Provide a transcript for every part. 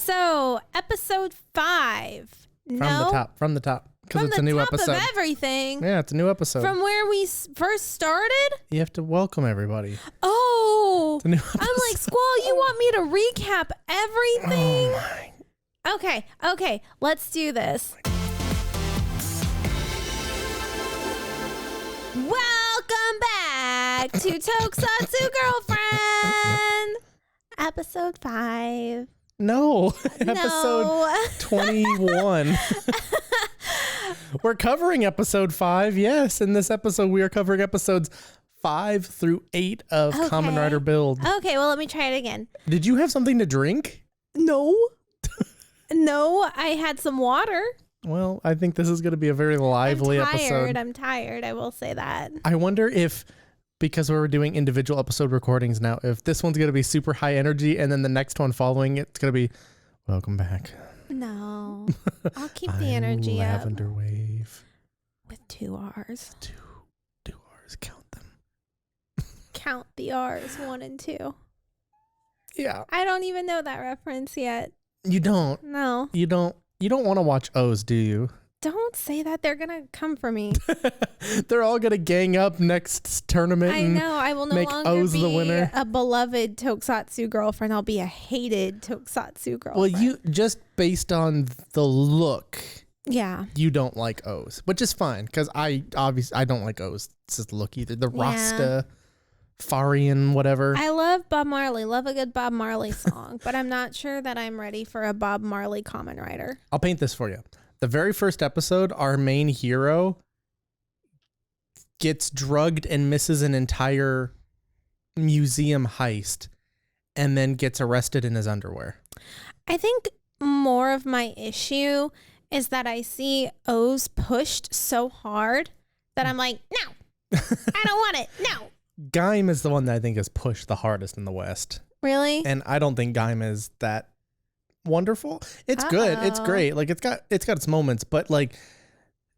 So, episode 5. From the top. Because it's a new episode. From the top of everything. Yeah, it's a new episode. From where we first started? You have to welcome everybody. Oh. It's a new episode. I'm like, Squall, you want me to recap everything? Oh my. Okay. Let's do this. Welcome back to Tokusatsu Girlfriend. Episode 5. No. Episode 21. We're covering episode 5. Yes. In this episode, we are covering episodes 5 through 8 of Kamen Rider Build. Okay, well, let me try it again. Did you have something to drink? No. No, I had some water. Well, I think this is going to be a very lively episode. I'm tired. I will say that. I wonder if, because we're doing individual episode recordings now, if this one's going to be super high energy and then the next one following it's going to be, welcome back. No. I'll keep the energy Lavender up. Wave. With 2 R's. Two R's. Count them. Count the R's, 1 and 2. Yeah. I don't even know that reference yet. You don't. No. You don't want to watch O's, do you? Don't say that. They're going to come for me. They're all going to gang up next tournament. I know. I will no make longer O's be the winner. a beloved Tokusatsu girlfriend. I'll be a hated Tokusatsu girlfriend. Well, you just based on the look. Yeah. You don't like O's, which is fine because I don't like O's. It's just the look either. The Rasta, Farian, whatever. I love Bob Marley. Love a good Bob Marley song, but I'm not sure that I'm ready for a Bob Marley Kamen Rider. I'll paint this for you. The very first episode, our main hero gets drugged and misses an entire museum heist and then gets arrested in his underwear. I think more of my issue is that I see O's pushed so hard that I'm like, no, I don't want it. No. Gaim is the one that I think is pushed the hardest in the West. Really? And I don't think Gaim is that wonderful. It's good. It's great. Like it's got its moments, but like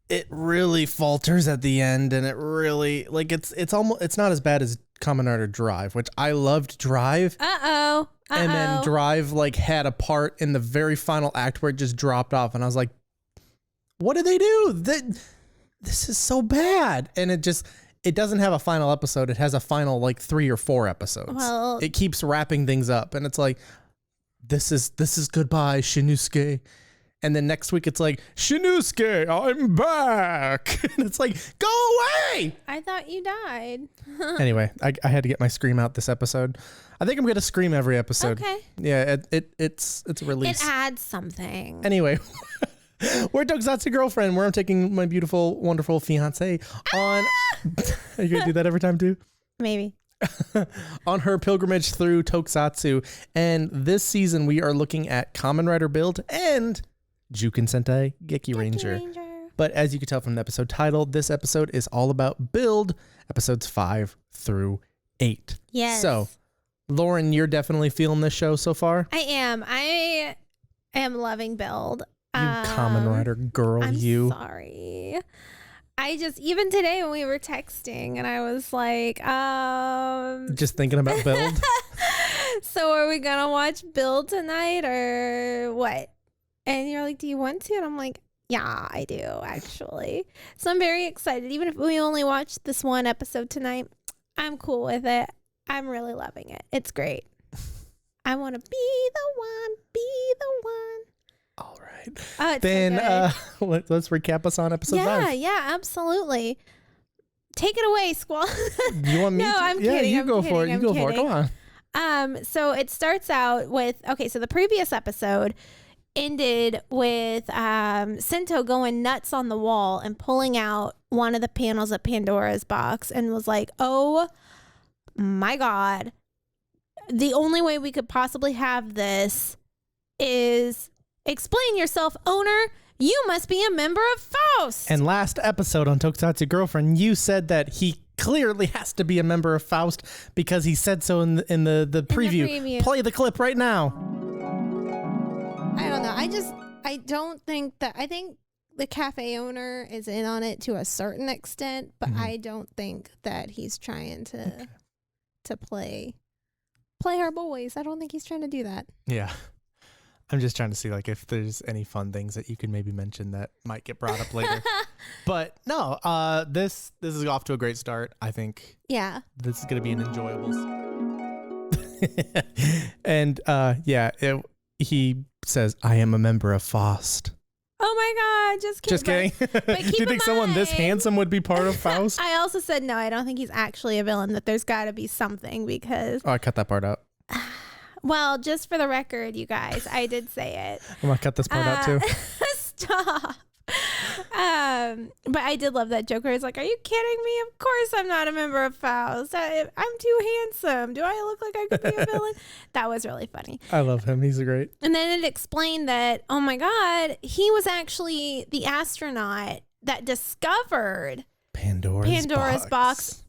it really falters at the end, and it really like it's not as bad as Kamen Rider Drive, which I loved Drive. And then Drive like had a part in the very final act where it just dropped off, and I was like, what did they do? This is so bad. And it doesn't have a final episode. It has a final like 3 or 4 episodes. Well, it keeps wrapping things up, and it's like, this is goodbye, Shinosuke. And then next week it's like, Shinosuke, I'm back. And it's like, go away. I thought you died. Anyway, I had to get my scream out this episode. I think I'm gonna scream every episode. Okay. Yeah, it's a release. It adds something. Anyway. We're Tokusatsu Girlfriend, where I'm taking my beautiful, wonderful fiance on. Are you going to do that every time too? Maybe. On her pilgrimage through Tokusatsu. And this season, we are looking at Kamen Rider Build and Juken Sentai Gekiranger. But as you can tell from the episode title, this episode is all about Build, episodes 5 through 8. Yes. So, Lauren, you're definitely feeling this show so far? I am loving Build. You Kamen Rider girl, I'm you. Sorry. Even today when we were texting and I was like, just thinking about Build. So are we going to watch Build tonight or what? And you're like, do you want to? And I'm like, yeah, I do actually. So I'm very excited. Even if we only watch this one episode tonight, I'm cool with it. I'm really loving it. It's great. I want to be the one. All right. Then let's recap us on episode 5. Yeah, absolutely. Take it away, Squall. You want me no, to? I'm kidding. You go for it. Come on. So it starts out with, so the previous episode ended with Sento going nuts on the wall and pulling out one of the panels of Pandora's box and was like, oh my God, the only way we could possibly have this is explain yourself, owner. You must be a member of Faust. And last episode on Tokusatsu Girlfriend, you said that he clearly has to be a member of Faust because he said so in the preview. Play the clip right now. I don't know. I don't think that. I think the cafe owner is in on it to a certain extent, but I don't think that he's trying to play our boys. I don't think he's trying to do that. Yeah. I'm just trying to see like if there's any fun things that you could maybe mention that might get brought up later. But no, this is off to a great start. I think. Yeah. This is gonna be an enjoyable. And he says, "I am a member of Faust." Oh my God! Just kidding. But Do you think someone this handsome would be part of Faust? I also said no. I don't think he's actually a villain. That there's got to be something because. Oh, I cut that part out. Well, just for the record, you guys, I did say it. I'm gonna cut this part out too. Stop. But I did love that Joker is like, "Are you kidding me? Of course I'm not a member of Faust. I'm too handsome. Do I look like I could be a villain?" That was really funny. I love him. He's great. And then it explained that, oh my God, he was actually the astronaut that discovered Pandora's box.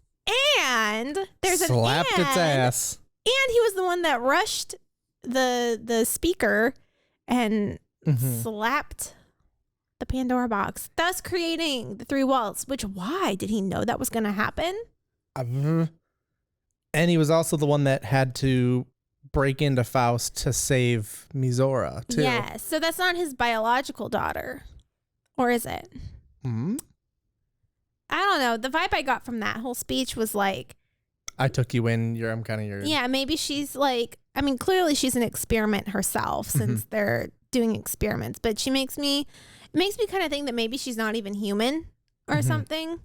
And there's slapped its ass. And he was the one that rushed the speaker and slapped the Pandora box, thus creating the 3 walls. Which, why did he know that was going to happen? And he was also the one that had to break into Faust to save Mizora too. Yes, so that's not his biological daughter, or is it? Hmm. I don't know. The vibe I got from that whole speech was like, I took you in. I'm kind of your. Yeah, maybe she's like. I mean, clearly she's an experiment herself since they're doing experiments. But it makes me kind of think that maybe she's not even human or something.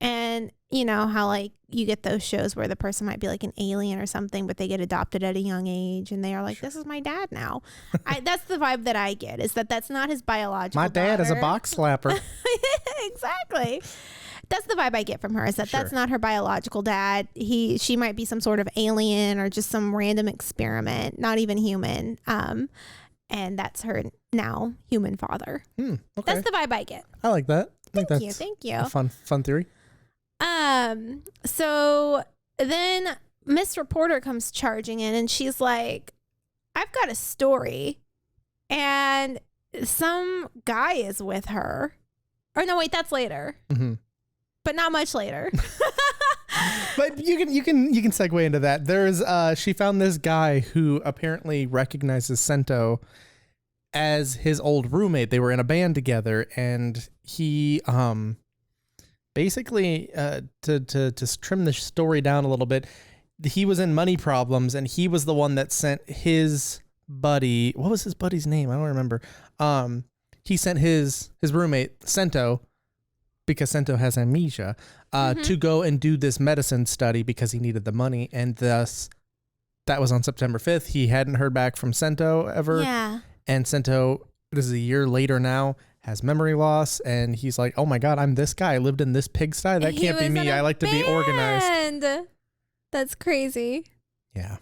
And you know how like you get those shows where the person might be like an alien or something, but they get adopted at a young age and they are like, "This is my dad now." That's the vibe that I get, is that that's not his biological. My dad is a box slapper. Exactly. That's the vibe I get from her, is that that's not her biological dad. She might be some sort of alien or just some random experiment, not even human. And that's her now human father. Okay. That's the vibe I get. I like that. Thank you. A fun theory. So then Miss Reporter comes charging in and she's like, "I've got a story and some guy is with her." Or no, wait, that's later. But not much later. But you can segue into that. There's she found this guy who apparently recognizes Sento as his old roommate. They were in a band together, and he basically to trim the story down a little bit, he was in money problems, and he was the one that sent his buddy. What was his buddy's name? I don't remember. He sent his roommate Sento, because Sento has amnesia, to go and do this medicine study because he needed the money. And thus, that was on September 5th. He hadn't heard back from Sento ever. Yeah. And Sento, this is a year later now, has memory loss. And he's like, "Oh my God, I'm this guy. I lived in this pigsty. That can't be me. I like to be organized." That's crazy. Yeah.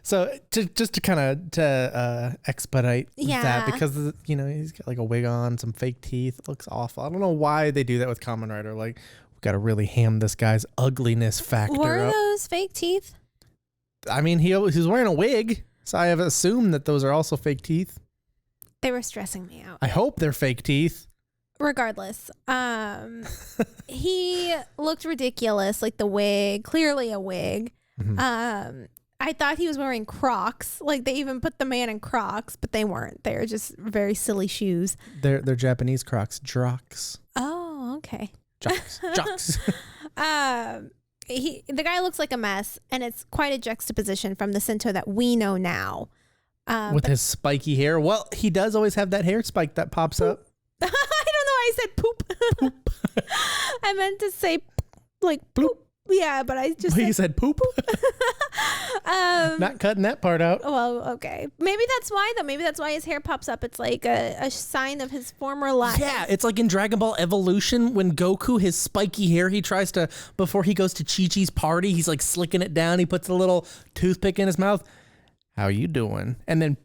So just to kind of expedite that, because he's got like a wig on, some fake teeth. It looks awful. I don't know why they do that with Kamen Rider. Like, we've got to really ham this guy's ugliness factor Were up. those fake teeth? I mean, he was wearing a wig, so I have assumed that those are also fake teeth. They were stressing me out. I hope they're fake teeth. Regardless, he looked ridiculous, like the wig, clearly a wig. I thought he was wearing Crocs. Like, they even put the man in Crocs, but they weren't. They were just very silly shoes. They're Japanese Crocs. Drocs. Oh, okay. Jocks. The guy looks like a mess, and it's quite a juxtaposition from the Sento that we know now. With his spiky hair. Well, he does always have that hair spike that pops up. I don't know. I said poop. I meant to say like poop. Yeah, but I just you said poop. Not cutting that part out. Well, okay. Maybe that's why, though. Maybe that's why his hair pops up. It's like a sign of his former life. Yeah, it's like in Dragon Ball Evolution when Goku, his spiky hair, he tries to, before he goes to Chi-Chi's party, he's like slicking it down. He puts a little toothpick in his mouth. How you doing? And then,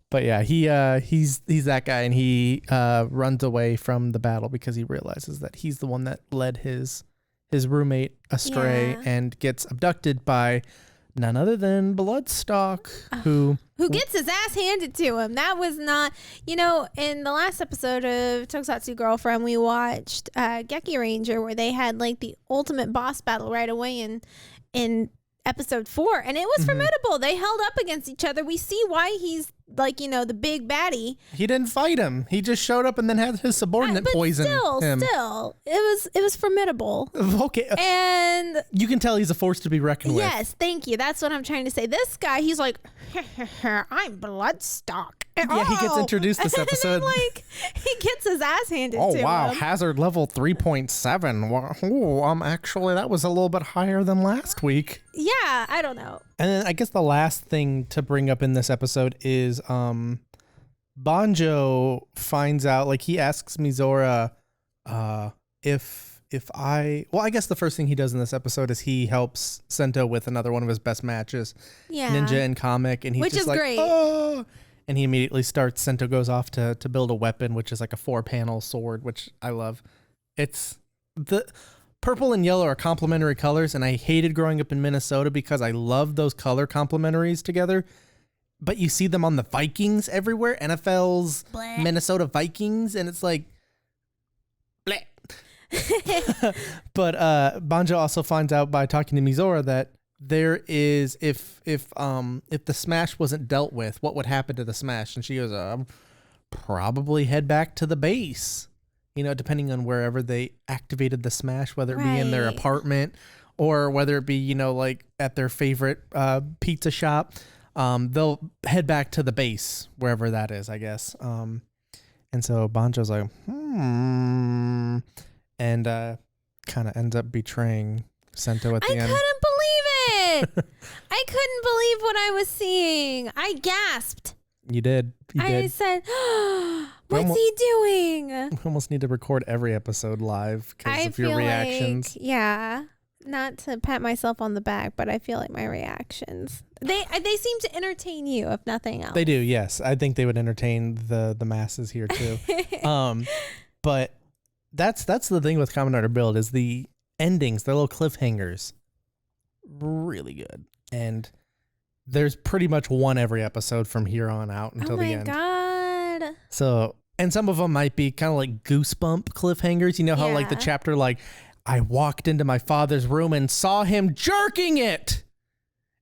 but yeah, he's that guy, and he runs away from the battle because he realizes that he's the one that led his roommate astray and gets abducted by none other than Blood Stalk, who gets his ass handed to him. That was not, in the last episode of Tokusatsu Girlfriend, we watched Gekiranger, where they had like the ultimate boss battle right away, and episode 4, and it was formidable. They held up against each other. We see why he's like, the big baddie. He didn't fight him. He just showed up and then had his subordinate poison him. Still, it was formidable. Okay. And you can tell he's a force to be reckoned with. Yes, thank you. That's what I'm trying to say. This guy, he's like, I'm Blood Stalk. Yeah, he gets introduced this episode. And then, he gets his ass handed to him. Oh, wow. Hazard level 3.7. Actually, that was a little bit higher than last week. Yeah, I don't know. And then I guess the last thing to bring up in this episode is Banjo finds out, like, he asks Mizora I guess the first thing he does in this episode is he helps Sento with another one of his best matches. Yeah. Ninja and comic. And he's which just is like, great. Oh! And he immediately starts, Sento goes off to build a weapon, which is like a 4-panel sword, which I love. It's the purple and yellow are complementary colors, and I hated growing up in Minnesota because I love those color complementaries together. But you see them on the Vikings everywhere, NFL's Bleh. Minnesota Vikings, and it's like, bleh. But Banjo also finds out by talking to Mizora that there is, if the smash wasn't dealt with, what would happen to the smash? And she goes, probably head back to the base, depending on wherever they activated the smash, whether it be in their apartment or whether it be, like at their favorite pizza shop. They'll head back to the base, wherever that is, I guess. And so Banjo's like, and kind of ends up betraying Sento at the end. I couldn't believe it. I couldn't believe what I was seeing. I gasped. You did. I said, what's he doing? We almost need to record every episode live because of your reactions. Not to pat myself on the back, but I feel like my reactions, they seem to entertain you, if nothing else. They do, yes. I think they would entertain the masses here too. But that's the thing with Kamen Rider Build is the endings, the little cliffhangers, really good. And there's pretty much one every episode from here on out until the end. Oh my God. So, and some of them might be kind of like goosebump cliffhangers. You know how like the chapter, like, I walked into my father's room and saw him jerking it.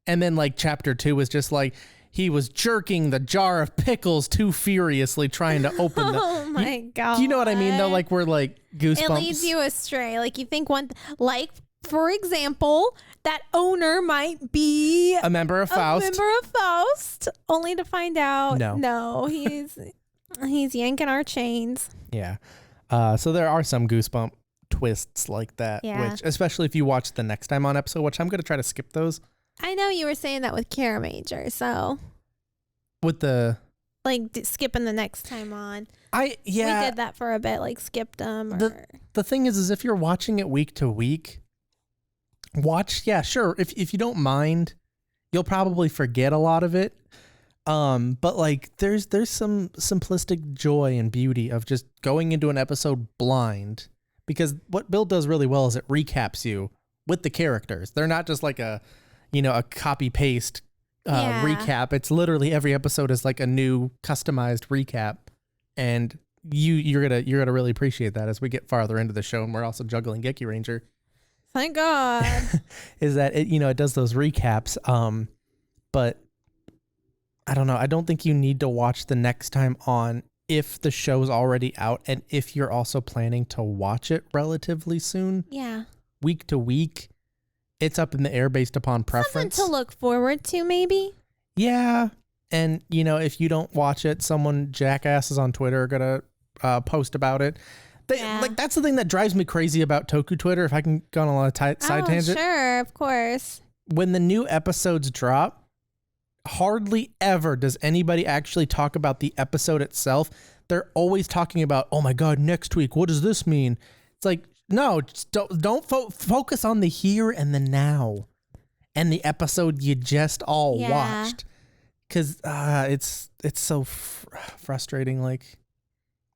And then like chapter 2 was just like, he was jerking the jar of pickles too furiously trying to open the... Oh my God. You know what I mean though? Like we're like goosebumps. It leads you astray. Like you think like for example, that owner might be a member of Faust. Only to find out no, he's yanking our chains. Yeah. So there are some goosebump twists like that, which especially if you watch the next time on episode, which I'm going to try to skip those. I know you were saying that with Gekiranger, so with the like skipping the next time on. We did that for a bit, like skipped them. The thing is if you're watching it week to week, sure. If you don't mind, you'll probably forget a lot of it. But like there's some simplistic joy and beauty of just going into an episode blind, because what Build does really well is it recaps you with the characters. They're not just like a copy paste recap. It's literally every episode is like a new customized recap, and you're gonna really appreciate that as we get farther into the show, and we're also juggling Gekiranger. Thank God. Is that it does those recaps, but I don't know. I don't think you need to watch the next time on if the show's already out and if you're also planning to watch it relatively soon. Yeah. Week to week, it's up in the air based upon preference. Something to look forward to, maybe. Yeah. And, if you don't watch it, someone jackasses on Twitter are going to post about it. Like that's the thing that drives me crazy about Toku Twitter, if I can go on a lot of side tangent. Sure, of course. When the new episodes drop, hardly ever does anybody actually talk about the episode itself. They're always talking about, oh my God, next week, what does this mean? It's like, no, just don't focus on the here and the now and the episode you just all watched. Because it's so frustrating. Like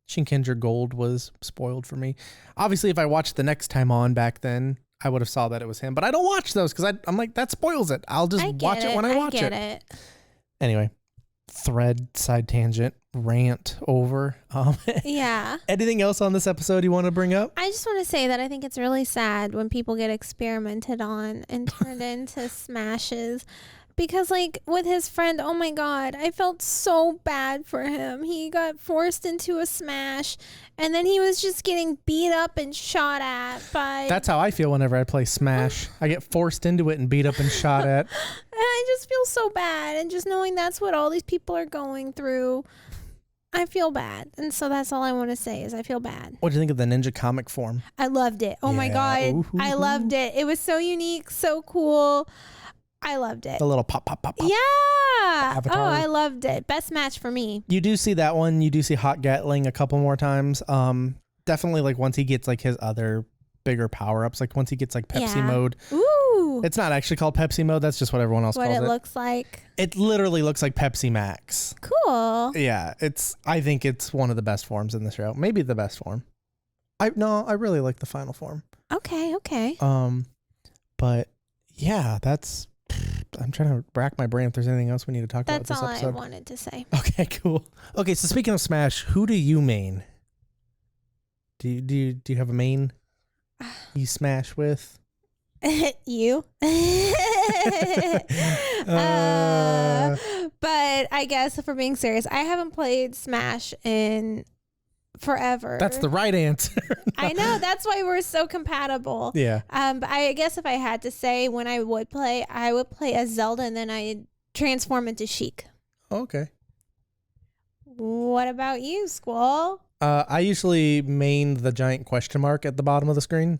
Shinkenger Gold was spoiled for me. Obviously, if I watched the next time on back then, I would have saw that it was him. But I don't watch those because I'm like, that spoils it. I'll just watch it when I watch it. It. Anyway, thread side tangent rant over. Yeah. Anything else on this episode you want to bring up? I just want to say that I think it's really sad when people get experimented on and turned into smashes. Because, like, with his friend, oh my God, I felt so bad for him. He got forced into a smash, and then he was just getting beat up and shot at by... That's how I feel whenever I play Smash. I get forced into it and beat up and shot at. And I just feel so bad. And just knowing that's what all these people are going through, I feel bad. And so that's all I want to say is I feel bad. What do you think of the ninja comic form? I loved it. Oh my God. Ooh. I loved it. It was so unique, so cool. I loved it. The little pop, pop, pop, pop. Yeah. Avatar. Oh, I loved it. Best match for me. You do see that one. You do see Hot Gatling a couple more times. Definitely like once he gets like his other bigger power-ups, like once he gets like Pepsi mode. Ooh. It's not actually called Pepsi mode. That's just what everyone else calls it. What it looks like. It literally looks like Pepsi Max. Cool. Yeah. I think it's one of the best forms in the show. Maybe the best form. I really like the final form. Okay. But yeah, I'm trying to rack my brain if there's anything else we need to talk about That's this all episode. I wanted to say. Okay, cool. Okay, so speaking of Smash, who do you main? Do you have a main you smash with? You. But I guess if we're being serious, I haven't played Smash in forever. That's the right answer. I know. That's why we're so compatible. Yeah. But I guess if I had to say when I would play as Zelda and then I'd transform into Sheik. Okay. What about you, Squall? I usually main the giant question mark at the bottom of the screen.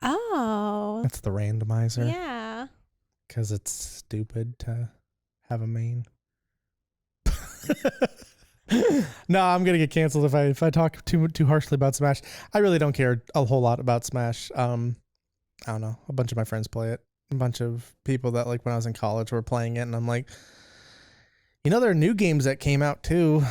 Oh. That's the randomizer. Yeah. Because it's stupid to have a main. No, I'm gonna get canceled if I talk too harshly about Smash. I really don't care a whole lot about Smash. I don't know. A bunch of my friends play it. A bunch of people that like when I was in college were playing it, and I'm like, there are new games that came out too.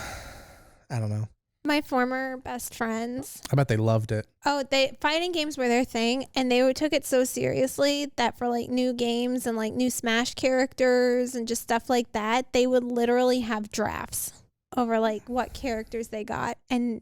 I don't know. My former best friends. I bet they loved it. Oh, fighting games were their thing, and they took it so seriously that for like new games and like new Smash characters and just stuff like that, they would literally have drafts over like what characters they got, and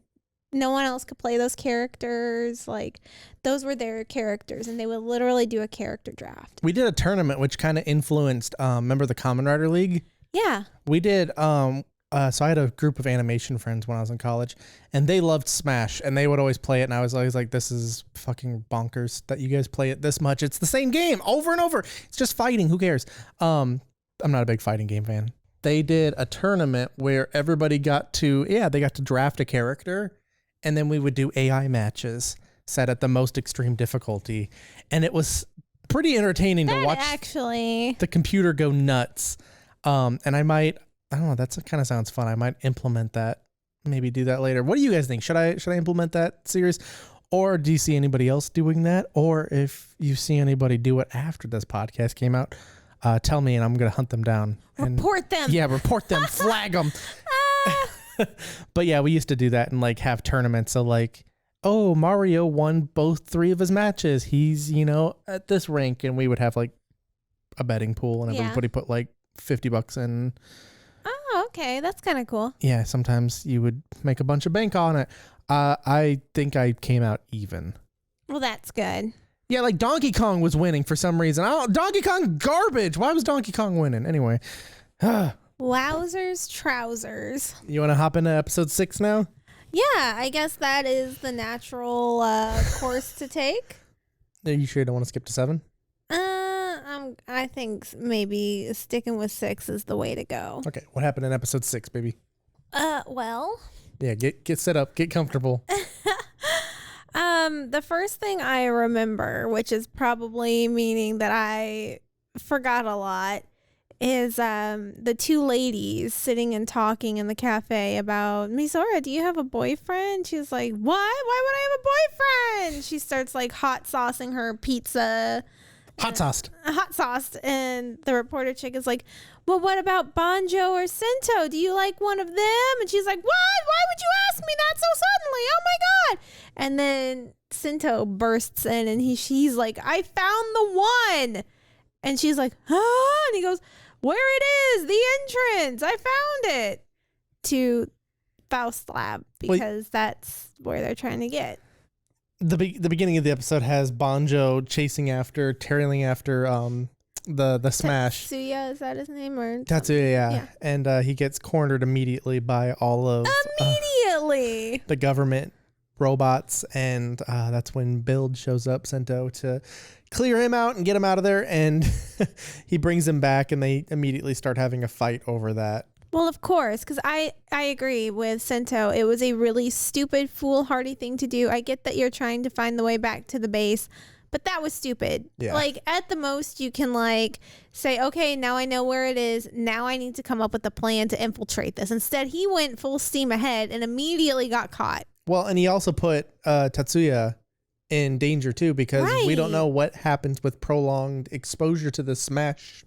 no one else could play those characters. Like those were their characters, and they would literally do a character draft. We did a tournament which kind of influenced. Remember the Kamen Rider League? Yeah. We did. So I had a group of animation friends when I was in college, and they loved Smash, and they would always play it, and I was always like, this is fucking bonkers that you guys play it this much. It's the same game over and over. It's just fighting. Who cares? I'm not a big fighting game fan. They did a tournament where everybody got to draft a character, and then we would do AI matches set at the most extreme difficulty, and it was pretty entertaining to watch the computer go nuts. And I don't know. That kind of sounds fun. I might implement that. Maybe do that later. What do you guys think? Should I implement that series, or do you see anybody else doing that? Or if you see anybody do it after this podcast came out, tell me, and I'm gonna hunt them down. Report them. Yeah, report them. Flag them. But yeah, we used to do that and like have tournaments. So like, oh, Mario won both 3 of his matches. He's at this rank, and we would have like a betting pool, and everybody put like $50 in. Oh, okay. That's kind of cool. Yeah, sometimes you would make a bunch of bank on it. I think I came out even. Well, that's good. Yeah, like Donkey Kong was winning for some reason. Donkey Kong garbage. Why was Donkey Kong winning? Anyway. Wowzers trousers. You want to hop into episode 6 now? Yeah, I guess that is the natural course to take. Are you sure you don't want to skip to 7? I think maybe sticking with 6 is the way to go. Okay, what happened in episode 6, baby? Well. Yeah, get set up, get comfortable. The first thing I remember, which is probably meaning that I forgot a lot, is the 2 ladies sitting and talking in the cafe about, Misora, do you have a boyfriend? She's like, what? Why would I have a boyfriend? She starts like hot saucing her pizza. Hot sauced. And the reporter chick is like, well, what about Banjo or Sento? Do you like one of them? And she's like, what? Why would you ask me that so suddenly? Oh my God. And then Sento bursts in, and he's like, I found the one. And she's like, huh? And he goes, where it is, the entrance. I found it to Faust Lab because that's where they're trying to get. The beginning of the episode has Banjo trailing after the Smash. Tatsuya, is that his name? Or Tatsuya, yeah. And he gets cornered immediately by all of the government robots, and that's when Build shows up, Sento, to clear him out and get him out of there, and he brings him back, and they immediately start having a fight over that. Well, of course, because I agree with Sento. It was a really stupid, foolhardy thing to do. I get that you're trying to find the way back to the base, but that was stupid. Yeah. Like, at the most, you can, like, say, okay, now I know where it is. Now I need to come up with a plan to infiltrate this. Instead, he went full steam ahead and immediately got caught. Well, and he also put Tatsuya in danger, too, because we don't know what happens with prolonged exposure to the Smash.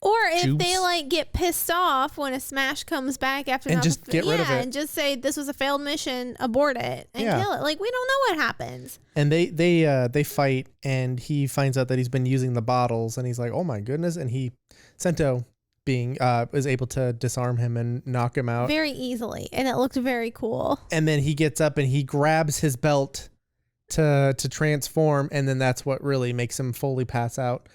Or if they like get pissed off when a Smash comes back after and just get rid of it, and just say this was a failed mission, abort it and kill it. Like, we don't know what happens. And they fight, and he finds out that he's been using the bottles, and he's like, oh my goodness, and Sento is able to disarm him and knock him out very easily, and it looked very cool. And then he gets up and he grabs his belt to transform, and then that's what really makes him fully pass out.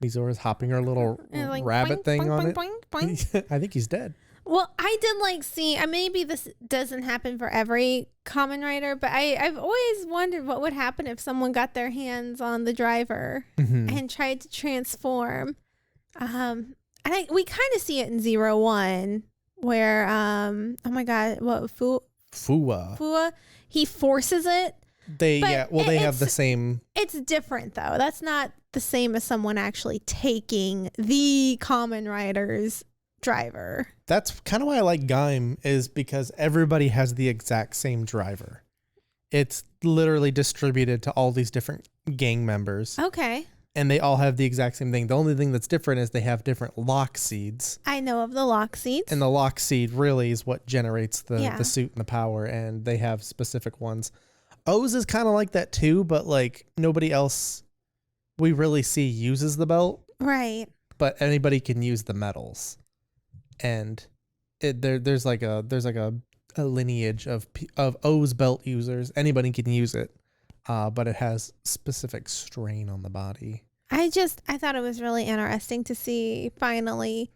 Mizora's hopping her little like, rabbit boink, thing boink, on boink, it. boink, boink. I think he's dead. Well, I did like seeing, maybe this doesn't happen for every Kamen Rider, but I've always wondered what would happen if someone got their hands on the driver and tried to transform. And we kind of see it in 01 where, oh my God, what, Fua, he forces it. They have the same. It's different though. That's not the same as someone actually taking the Kamen Rider's driver. That's kind of why I like Gaim, is because everybody has the exact same driver. It's literally distributed to all these different gang members. Okay. And they all have the exact same thing. The only thing that's different is they have different lock seeds. I know of the lock seeds. And the lock seed really is what generates the suit and the power, and they have specific ones. O's is kind of like that too, but like nobody else we really see uses the belt. Right. But anybody can use the metals. And there's like a lineage of O's belt users. Anybody can use it. But it has specific strain on the body. I thought it was really interesting to see finally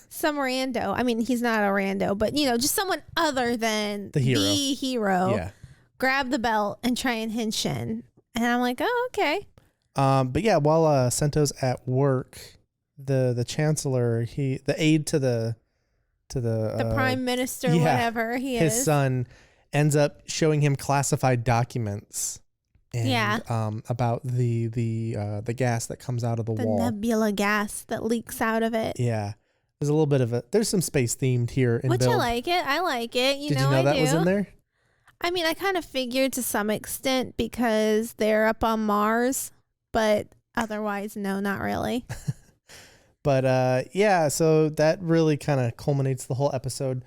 some rando. I mean, he's not a rando, but just someone other than the hero. Yeah. Grab the belt and try and henshin. And I'm like, oh, okay. But yeah, while Sento's at work, the chancellor, the aide to the prime minister, whatever he is, his son, ends up showing him classified documents. And, about the gas that comes out of the wall. The nebula gas that leaks out of it. Yeah. There's a little bit of there's some space themed here in Which Build. I like it. Did you know that was in there? I mean, I kind of figured to some extent because they're up on Mars, but otherwise, no, not really. But so that really kind of culminates the whole episode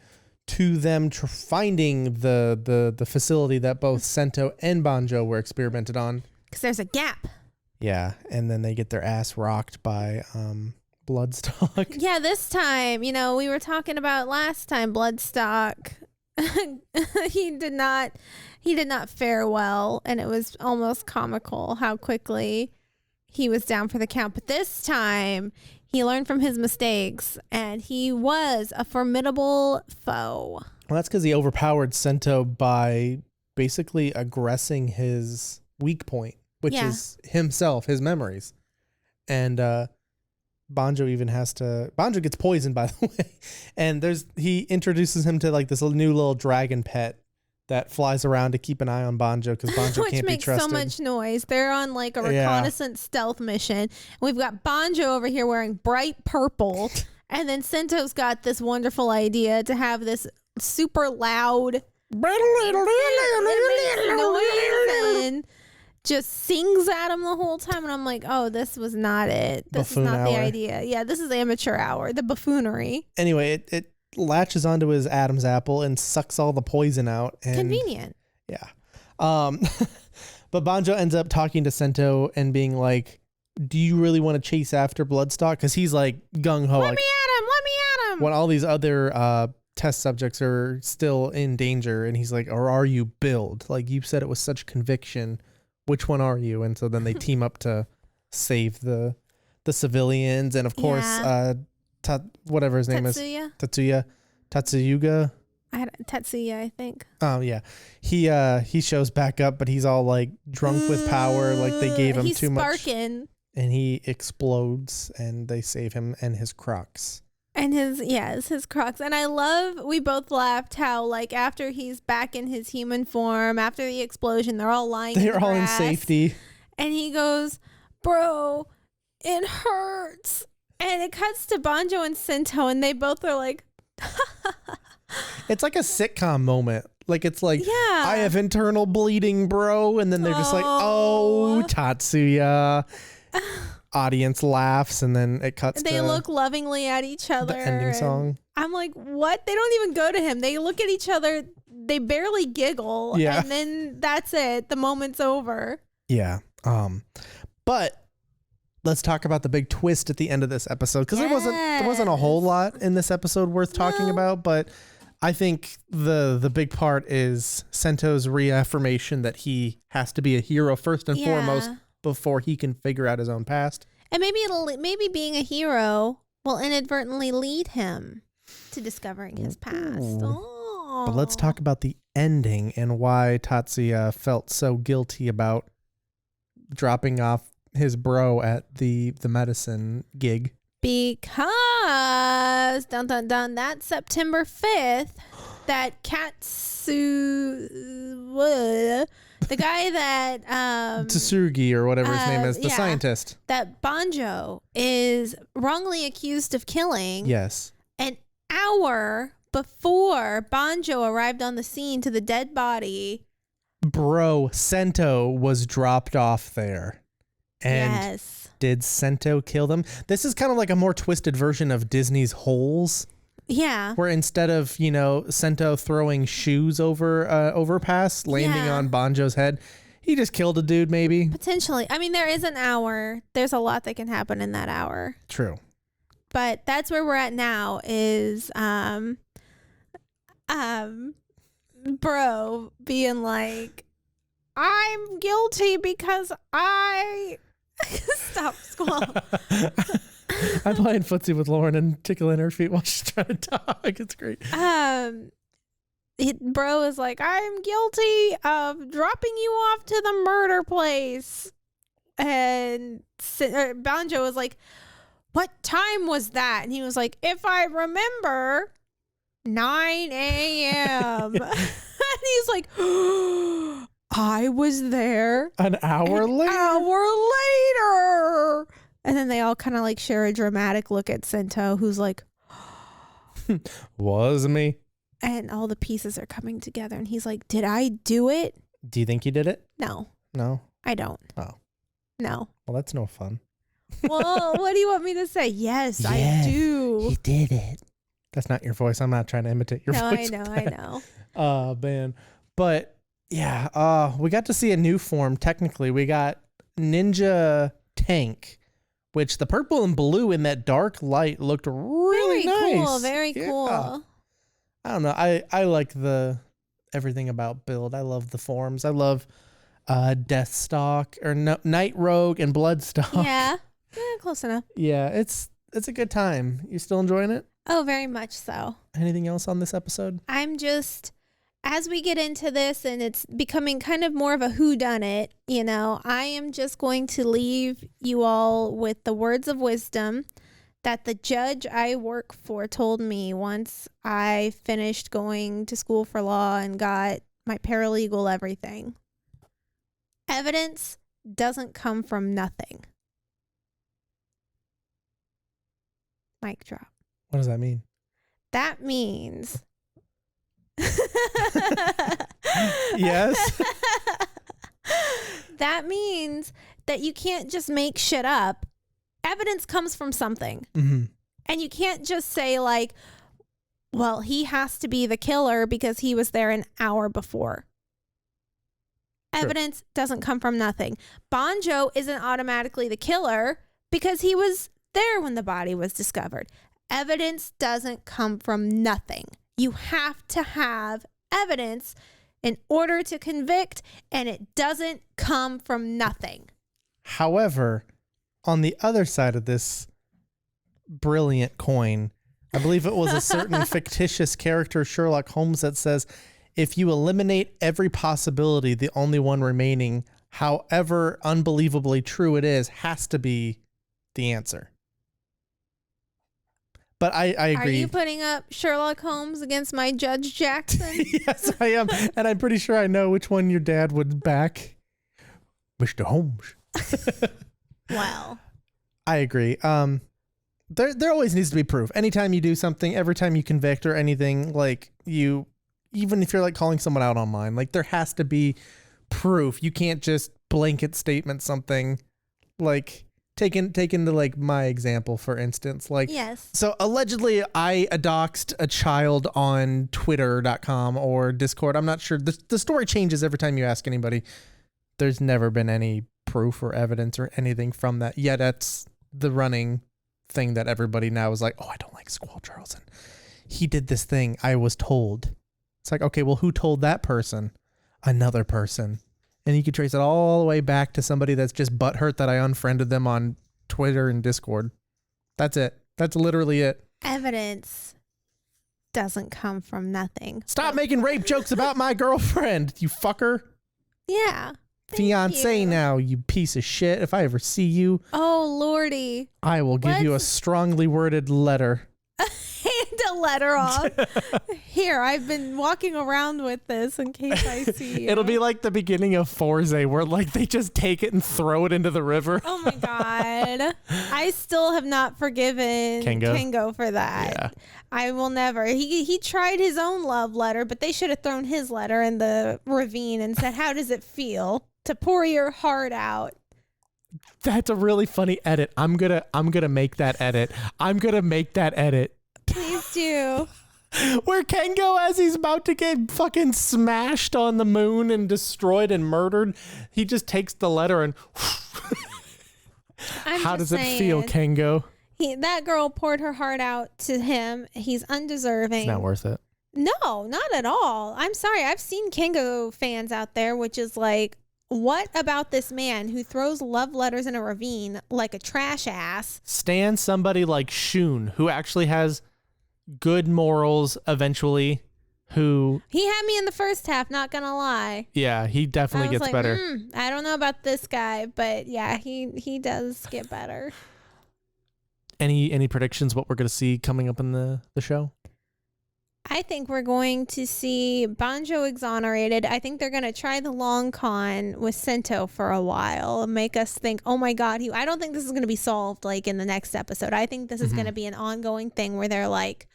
to them finding the facility that both Sento and Banjo were experimented on. Because there's a gap. Yeah, and then they get their ass rocked by Blood Stalk. Yeah, this time, we were talking about last time, Blood Stalk. he did not fare well, and it was almost comical how quickly he was down for the count. But this time he learned from his mistakes, and he was a formidable foe. Well, that's because he overpowered Sento by basically aggressing his weak point, which is himself, his memories. And Banjo Banjo gets poisoned, by the way. And he introduces him to like this new little dragon pet that flies around to keep an eye on Banjo because Banjo can't be trusted. Which makes so much noise. They're on like a reconnaissance stealth mission. We've got Banjo over here wearing bright purple. And then Sento's got this wonderful idea to have this super loud noise and just sings at him the whole time. And I'm like, oh, this was not it. This Buffoon is not hour. the idea. Yeah, this is amateur hour, the buffoonery. Anyway, it latches onto his Adam's apple and sucks all the poison out. And, convenient. Yeah. But Banjo ends up talking to Sento and being like, do you really want to chase after Blood Stalk? Because he's like gung ho. Let me at him. When all these other test subjects are still in danger, and he's like, or are you Build? Like, you said it with such conviction. Which one are you? And so then they team up to save the civilians, and of course, whatever his name is, Tatsuyuga. Tetsuya, I think. Oh yeah, he shows back up, but he's all like drunk with power, like they gave him too much, and he explodes, and they save him and his Crocs. And his Crocs. And we both laughed how, like, after he's back in his human form, after the explosion, they're all lying in the grass. They're all in safety. And he goes, bro, it hurts. And it cuts to Banjo and Sento, and they both are like, it's like a sitcom moment. Like, it's like, I have internal bleeding, bro. And then they're just like, oh, Tatsuya. Audience laughs, and then it cuts. They look lovingly at each other. The ending song. I'm like, what? They don't even go to him. They look at each other. They barely giggle. Yeah. And then that's it. The moment's over. Yeah. But let's talk about the big twist at the end of this episode, because there wasn't a whole lot in this episode worth talking about, but I think the big part is Sento's reaffirmation that he has to be a hero first and foremost before he can figure out his own past. And maybe being a hero will inadvertently lead him to discovering his past. Oh. But let's talk about the ending and why Tatsuya felt so guilty about dropping off his bro at the medicine gig. Because that September 5th, that the guy that Tsurugi or whatever his name is, the scientist that Banjo is wrongly accused of killing. Yes. An hour before Banjo arrived on the scene to the dead body, bro, Sento was dropped off there. And did Sento kill them? This is kind of like a more twisted version of Disney's Holes. Yeah. Where instead of, Sento throwing shoes over overpass, landing on Banjo's head, he just killed a dude, maybe. Potentially. I mean, there is an hour. There's a lot that can happen in that hour. True. But that's where we're at now is bro being like, I'm guilty because I stop, Squall. I'm playing footsie with Lauren and tickling her feet while she's trying to talk. It's great. Bro is like, I'm guilty of dropping you off to the murder place. And Banjo was like, what time was that? And he was like, if I remember, 9 a.m. And he's like, I was there an hour later. And then they all kind of like share a dramatic look at Sento, who's like, was me. And all the pieces are coming together. And he's like, did I do it? Do you think you did it? No. No? I don't. Oh. No. Well, that's no fun. Well, what do you want me to say? Yes, I do. He did it. That's not your voice. I'm not trying to imitate your voice. I know. Oh, man. But, yeah, we got to see a new form, technically. We got Ninja Tank, which the purple and blue in that dark light looked really nice. Very cool. I don't know. I like everything about Build. I love the forms. I love Death Stalk or Night Rogue and Blood Stalk. Yeah, close enough. Yeah, it's a good time. You still enjoying it? Oh, very much so. Anything else on this episode? I'm just, as we get into this and it's becoming kind of more of a whodunit, I am just going to leave you all with the words of wisdom that the judge I work for told me once I finished going to school for law and got my paralegal everything. Evidence doesn't come from nothing. Mic drop. What does that mean? That means... Yes. That means that you can't just make shit up. Evidence comes from something. Mm-hmm. And you can't just say like, well, he has to be the killer because he was there an hour before. Evidence doesn't come from nothing. Banjo isn't automatically the killer because he was there when the body was discovered. Evidence doesn't come from nothing. You have to have evidence in order to convict, and it doesn't come from nothing. However, on the other side of this brilliant coin, I believe it was a certain fictitious character, Sherlock Holmes, that says, if you eliminate every possibility, the only one remaining, however unbelievably true it is, has to be the answer. But I agree. Are you putting up Sherlock Holmes against my Judge Jackson? Yes, I am. And I'm pretty sure I know which one your dad would back. Mr. Holmes. Well, I agree. There always needs to be proof. Anytime you do something, every time you convict or anything, like even if you're like calling someone out online, like there has to be proof. You can't just blanket statement something. Like take into like my example, for instance, like, yes. So allegedly I doxed a child on twitter.com or Discord. I'm not sure. The story changes every time you ask anybody. There's never been any proof or evidence or anything from that. Yeah, that's the running thing that everybody now is like, oh, I don't like Squall Charlson. He did this thing. I was told. It's like, okay, well, who told that person? Another person. And you could trace it all the way back to somebody that's just butthurt that I unfriended them on Twitter and Discord. That's it. That's literally it. Evidence doesn't come from nothing. Stop making rape jokes about my girlfriend, you fucker. Yeah. Fiance now, you piece of shit. If I ever see you, oh lordy, I will give you a strongly worded letter. Hand a letter off. Here, I've been walking around with this in case I see you. It'll be like the beginning of Forza, where like they just take it and throw it into the river. Oh my god, I still have not forgiven Kengo for that. Yeah. I will never. He tried his own love letter, but they should have thrown his letter in the ravine and said, "How does it feel to pour your heart out?" That's a really funny edit. I'm gonna make that edit. Please do. Where Kengo, as he's about to get fucking smashed on the moon and destroyed and murdered, he just takes the letter and how does it feel, Kengo? That girl poured her heart out to him. He's undeserving. It's not worth it. No, not at all. I'm sorry. I've seen Kengo fans out there, which is like, what about this man who throws love letters in a ravine like a trash ass? Stan somebody like Shun, who actually has good morals eventually, who... He had me in the first half, not gonna lie. Yeah, he definitely gets like, better. I don't know about this guy, but yeah, he does get better. Any predictions what we're going to see coming up in the show? I think we're going to see Banjo exonerated. I think they're going to try the long con with Sento for a while and make us think, oh my God, I don't think this is going to be solved like in the next episode. I think this is going to be an ongoing thing where they're like,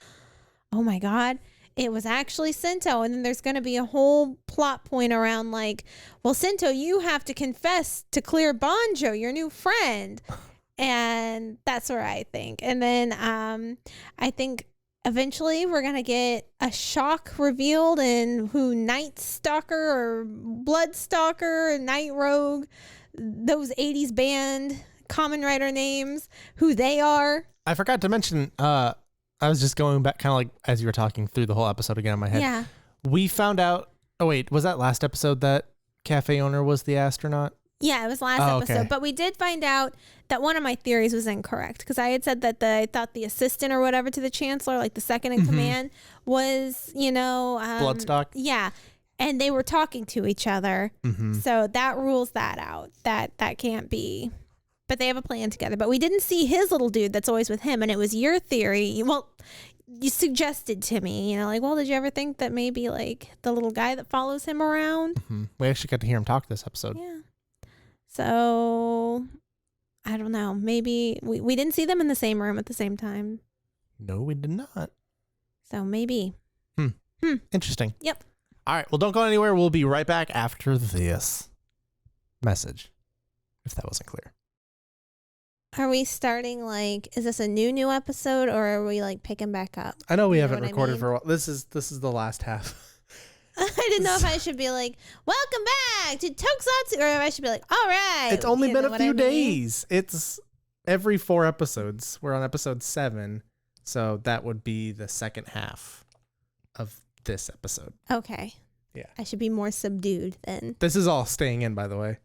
oh my God, it was actually Sento. And then there's going to be a whole plot point around like, well, Sento, you have to confess to clear Banjo, your new friend. And that's where I think. And then I think eventually we're going to get a shock revealed in who Night Stalker or Blood Stalker, Night Rogue, those 80s band Kamen Rider names, who they are. I forgot to mention, I was just going back kind of like as you were talking through the whole episode again in my head. Yeah. We found out, oh wait, was that last episode that cafe owner was the astronaut? Yeah, it was last episode. But we did find out that one of my theories was incorrect because I had said that I thought the assistant or whatever to the chancellor, like the second in command, was, Blood Stalk. Yeah. And they were talking to each other. So that rules that out. That can't be. But they have a plan together. But we didn't see his little dude that's always with him. And it was your theory. Well, you suggested to me, like, well, did you ever think that maybe like the little guy that follows him around? We actually got to hear him talk this episode. Yeah. So, I don't know. Maybe we didn't see them in the same room at the same time. No, we did not. So, maybe. Interesting. Yep. All right. Well, don't go anywhere. We'll be right back after this message, if that wasn't clear. Are we starting like, is this a new episode or are we like picking back up? I know we haven't recorded for a while. This is the last half. I didn't know if I should be like, welcome back to Tokusatsu, or if I should be like, all right. It's only been a few days. It's every 4 episodes. We're on episode 7. So that would be the second half of this episode. Okay. Yeah. I should be more subdued then. This is all staying in, by the way.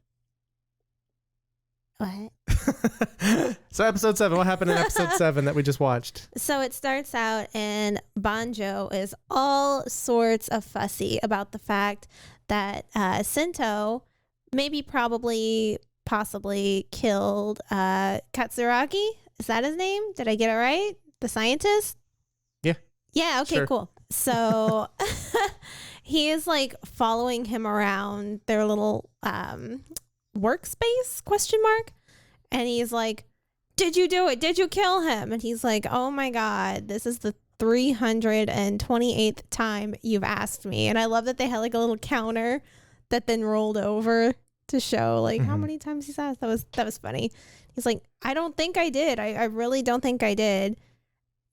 What? So episode 7, what happened in episode 7 that we just watched? So it starts out and Banjo is all sorts of fussy about the fact that Sento possibly killed Katsuragi. Is that his name? Did I get it right? The scientist? Yeah. Yeah, okay, Sure. cool. So he is like following him around their little workspace ? And he's like, did you do it? Did you kill him? And he's like, oh my God, this is the 328th time you've asked me. And I love that they had like a little counter that then rolled over to show like how many times he's asked. That was funny. He's like, I don't think I did. I really don't think I did.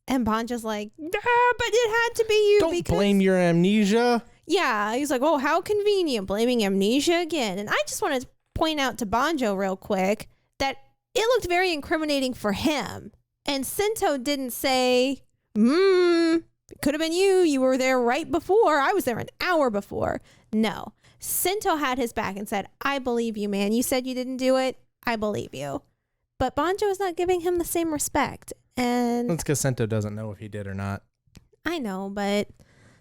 And Banjo's like, but it had to be you. Don't blame your amnesia. Yeah. He's like, oh, how convenient, blaming amnesia again. And I just want to point out to Banjo real quick that it looked very incriminating for him. And Sento didn't say, it could have been you. You were there right before. I was there an hour before. No. Sento had his back and said, I believe you, man. You said you didn't do it. I believe you. But Banjo is not giving him the same respect. And that's because Sento doesn't know if he did or not. I know, but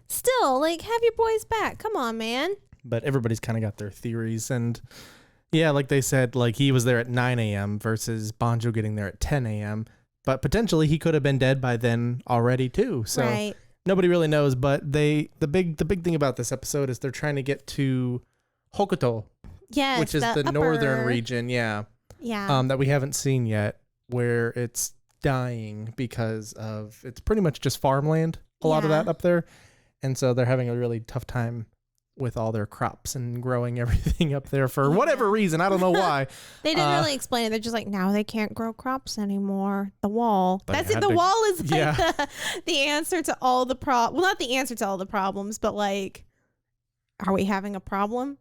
still, like, have your boys back. Come on, man. But everybody's kind of got their theories. And yeah, like they said, like he was there at 9 a.m. versus Banjo getting there at 10 a.m. But potentially he could have been dead by then already too. So right. Nobody really knows. But the big thing about this episode is they're trying to get to Hokuto, yes, which is the northern region. Yeah. Yeah. That we haven't seen yet, where it's dying because of it's pretty much just farmland. A lot of that up there, and so they're having a really tough time with all their crops and growing everything up there for whatever reason. I don't know why. They didn't really explain it. They're just like, now they can't grow crops anymore. The wall. That's it. The wall is like the answer to all the well, not the answer to all the problems, but like, are we having a problem?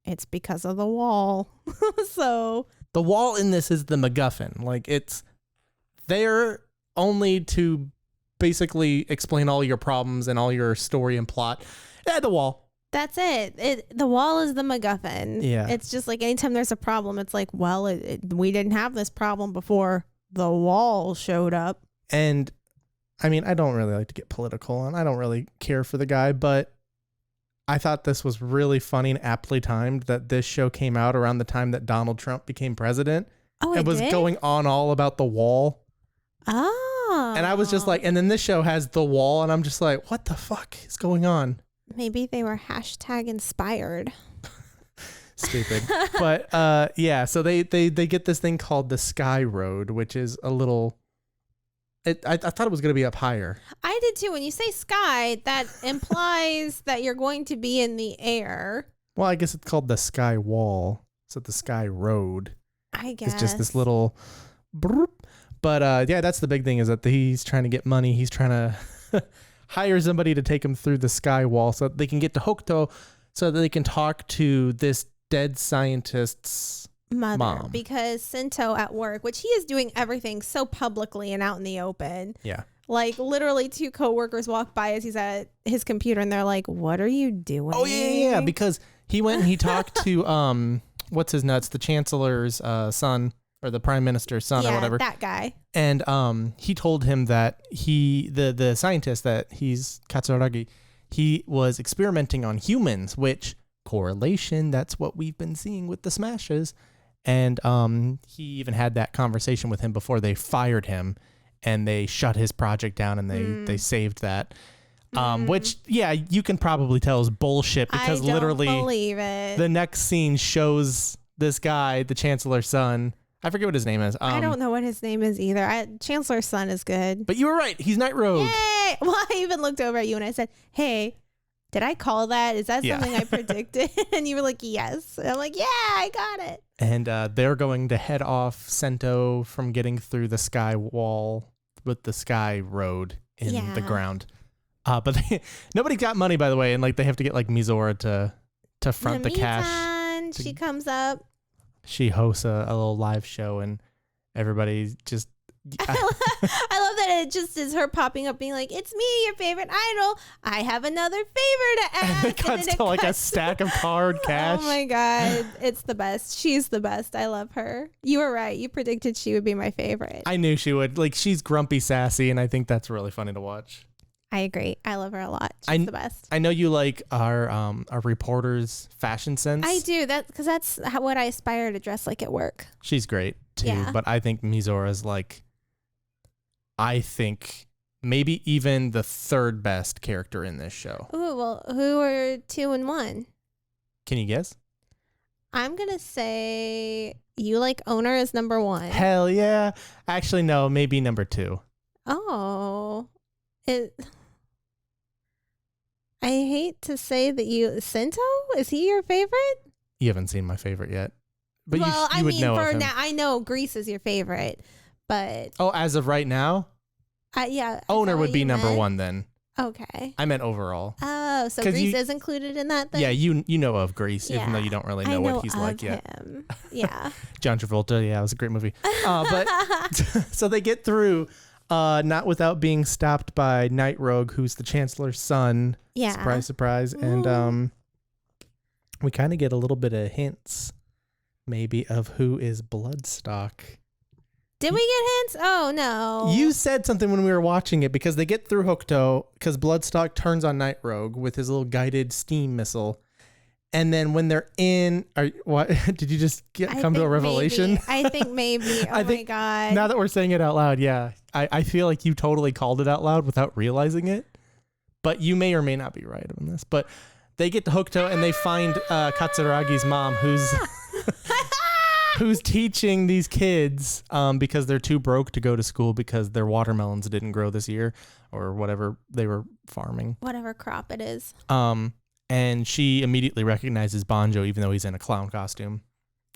It's because of the wall. So the wall in this is the MacGuffin. Like it's there only to basically explain all your problems and all your story and plot. The wall. That's it. The wall is the MacGuffin. Yeah. It's just like anytime there's a problem, it's like, well, we didn't have this problem before the wall showed up. And I mean, I don't really like to get political and I don't really care for the guy, but I thought this was really funny and aptly timed that this show came out around the time that Donald Trump became president. Oh, it was going on all about the wall. Oh. And I was just like, and then this show has the wall and I'm just like, what the fuck is going on? Maybe they were #inspired. Stupid. But yeah, so they get this thing called the Sky Road, which is a little I thought it was going to be up higher. I did too. When you say sky, that implies that you're going to be in the air. Well, I guess it's called the Sky Wall. So the Sky Road. I guess. It's just this little but yeah, that's the big thing is that he's trying to get money. He's trying to hire somebody to take him through the Sky Wall so that they can get to Hokuto so that they can talk to this dead scientist's mom. Because Sento at work, which he is doing everything so publicly and out in the open. Yeah. Like literally 2 coworkers walk by as he's at his computer and they're like, what are you doing? Oh, yeah. Because he went and he talked to, what's his nuts, the chancellor's son or the prime minister's son or whatever. That guy. And he told him that the scientist that he's Katsuragi, he was experimenting on humans, which correlation, that's what we've been seeing with the smashes. And he even had that conversation with him before they fired him and they shut his project down and they saved that. Which, yeah, you can probably tell is bullshit because literally believe it. The next scene shows this guy, the chancellor's son. I forget what his name is. I don't know what his name is either. Chancellor's son is good. But you were right. He's Night Rogue. Yay! Well, I even looked over at you and I said, hey, did I call that? Is that something I predicted? And you were like, yes. And I'm like, yeah, I got it. And they're going to head off Sento from getting through the Sky Wall with the Sky Road in the ground. But nobody got money, by the way, and like they have to get like Mizora to front the cash. She comes up. She hosts a little live show, and everybody just. I love that it just is her popping up being like, it's me, your favorite idol. I have another favor to ask. And it cuts to like a stack of card cash. Oh my God. It's the best. She's the best. I love her. You were right. You predicted she would be my favorite. I knew she would. Like, she's grumpy sassy, and I think that's really funny to watch. I agree. I love her a lot. She's the best. I know you like our reporter's fashion sense. I do. Because that's what I aspire to dress like at work. She's great too. Yeah. But I think Mizora's like, I think maybe even the third best character in this show. Ooh, well, who are 2 and 1? Can you guess? I'm going to say you like Owner as number 1. Hell yeah. Actually, no, maybe number 2. Oh. I hate to say that Sento? Is he your favorite? You haven't seen my favorite yet. But well, you would know of him. Now, I know Grease is your favorite, but... Oh, as of right now? Yeah. Owner would be number 1 then. Okay. I meant overall. Oh, so Grease is included in that then? Yeah, you know of Grease, even though you don't really know what he's like yet. Yeah. John Travolta, yeah, it was a great movie. But so they get through, not without being stopped by Night Rogue, who's the Chancellor's son. Yeah. Surprise, surprise. Ooh. And we kind of get a little bit of hints, maybe, of who is Blood Stalk. Did we get hints? Oh, no. You said something when we were watching it because they get through Hokuto because Blood Stalk turns on Night Rogue with his little guided steam missile. And then when they're in, what did you just come to a revelation? Maybe. I think maybe. Oh my God. Now that we're saying it out loud, yeah. I feel like you totally called it out loud without realizing it. But you may or may not be right on this. But they get to Hokuto and they find Katsuragi's mom who's teaching these kids because they're too broke to go to school because their watermelons didn't grow this year or whatever they were farming. Whatever crop it is. And she immediately recognizes Banjo even though he's in a clown costume.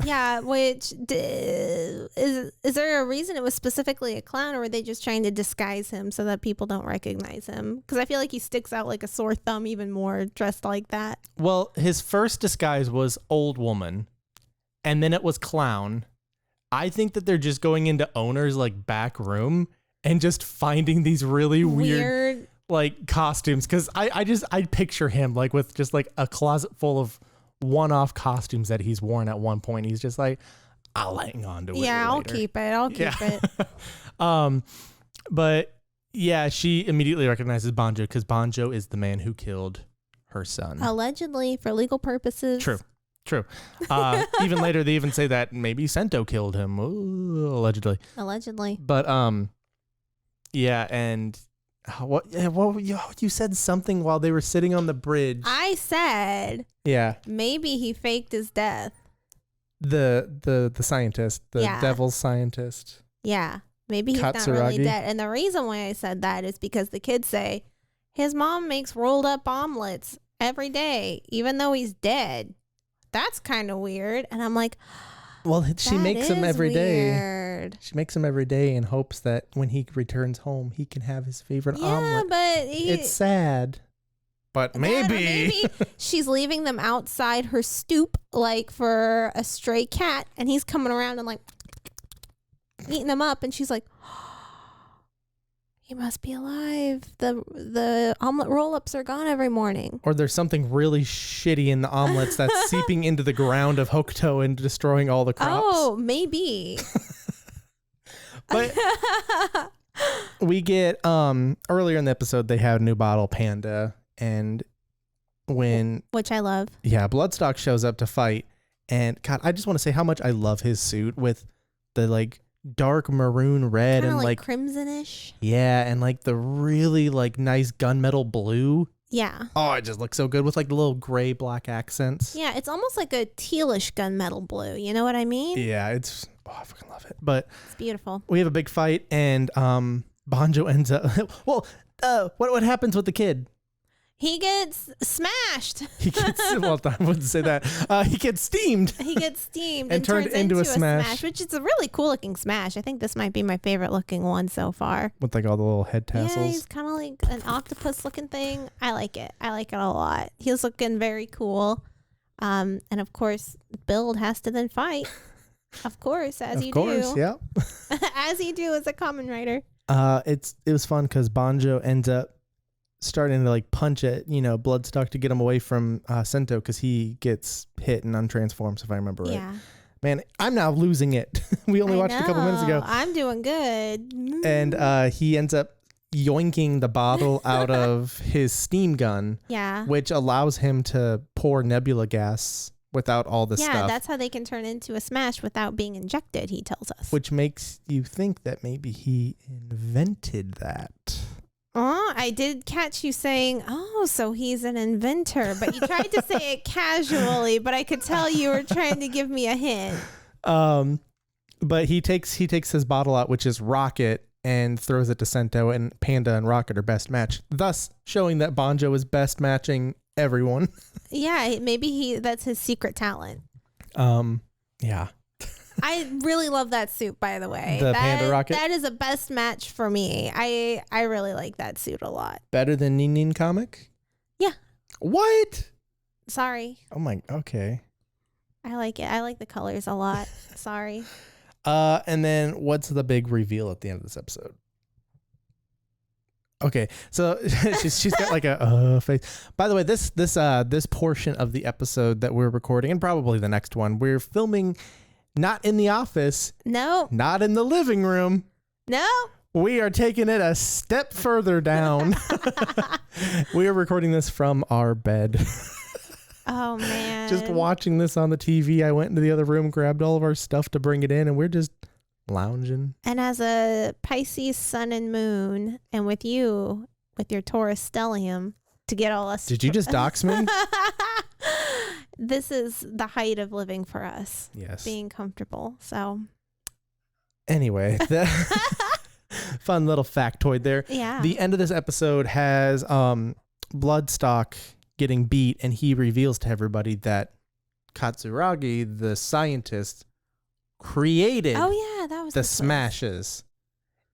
Yeah, which is there a reason it was specifically a clown, or were they just trying to disguise him so that people don't recognize him? Because I feel like he sticks out like a sore thumb even more dressed like that. Well, his first disguise was old woman. And then it was clown. I think that they're just going into Owner's like back room and just finding these really weird like costumes. Cause I picture him like with just like a closet full of one-off costumes that he's worn at one point. He's just like, I'll hang on to it. Yeah, I'll keep it. But yeah, she immediately recognizes Banjo because Banjo is the man who killed her son. Allegedly, for legal purposes. True. Even later, they even say that maybe Sento killed him. Ooh, allegedly. But yeah, and what you said something while they were sitting on the bridge. I said, yeah, maybe he faked his death. The scientist, the devil's scientist. Yeah, maybe he's not really dead. And the reason why I said that is because the kids say his mom makes rolled up omelets every day, even though he's dead. That's kind of weird. And I'm like, well, she makes them every day. She makes them every day in hopes that when he returns home, he can have his favorite omelet. But it's sad. But maybe she's leaving them outside her stoop, like for a stray cat, and he's coming around and like eating them up. And she's like, he must be alive. The omelet roll-ups are gone every morning. Or there's something really shitty in the omelets that's seeping into the ground of Hokuto and destroying all the crops. Oh, maybe. But we get earlier in the episode they have a new bottle Panda, and which I love. Yeah, Blood Stalk shows up to fight, and God, I just want to say how much I love his suit with the like dark maroon red kinda and like crimsonish. Yeah, and like the really like nice gunmetal blue. Yeah. Oh, it just looks so good with like the little gray black accents. Yeah, it's almost like a tealish gunmetal blue. You know what I mean? Yeah, I fucking love it. But it's beautiful. We have a big fight, and Banjo ends up. Well, what happens with the kid? He gets smashed. He gets, well, I wouldn't say that. He gets steamed. He gets steamed and turned turns into a smash. which is a really cool looking smash. I think this might be my favorite looking one so far. With like all the little head tassels. Yeah, he's kind of like an octopus looking thing. I like it. I like it a lot. He's looking very cool. And of course, Build has to then fight. Of course, as you do. Yeah. As you do as a Kamen Rider. It was fun because Banjo ends up starting to like punch at Blood Stalk to get him away from Sento because he gets hit and untransforms, if I remember right. Yeah. Man, I'm now losing it. We only watched a couple minutes ago. I'm doing good. And he ends up yoinking the bottle out of his steam gun. Yeah. Which allows him to pour nebula gas without all the stuff. Yeah, that's how they can turn into a smash without being injected, he tells us. Which makes you think that maybe he invented that. Oh, I did catch you saying, oh, so he's an inventor, but you tried to say it casually, but I could tell you were trying to give me a hint. But he takes his bottle out, which is Rocket, and throws it to Sento, and Panda and Rocket are best match, thus showing that Banjo is best matching everyone. Yeah, maybe that's his secret talent. Yeah. I really love that suit, by the way. Panda Rocket? That is a best match for me. I really like that suit a lot. Better than Nin Nin comic? Yeah. What? Sorry. Oh my, okay. I like it. I like the colors a lot. Sorry. And then what's the big reveal at the end of this episode? Okay, so she's got like a face. By the way, this portion of the episode that we're recording, and probably the next one, we're filming not in the office. No. Not in the living room. No. We are taking it a step further down. We are recording this from our bed. Oh, man. Just watching this on the TV. I went into the other room, grabbed all of our stuff to bring it in, and we're just lounging. And as a Pisces sun and moon, and with you, with your Taurus stellium, to get all us. Did you just dox me? This is the height of living for us. Yes. Being comfortable. So. Anyway, fun little factoid there. Yeah. The end of this episode has Blood Stalk getting beat, and he reveals to everybody that Katsuragi, the scientist, created the smashes.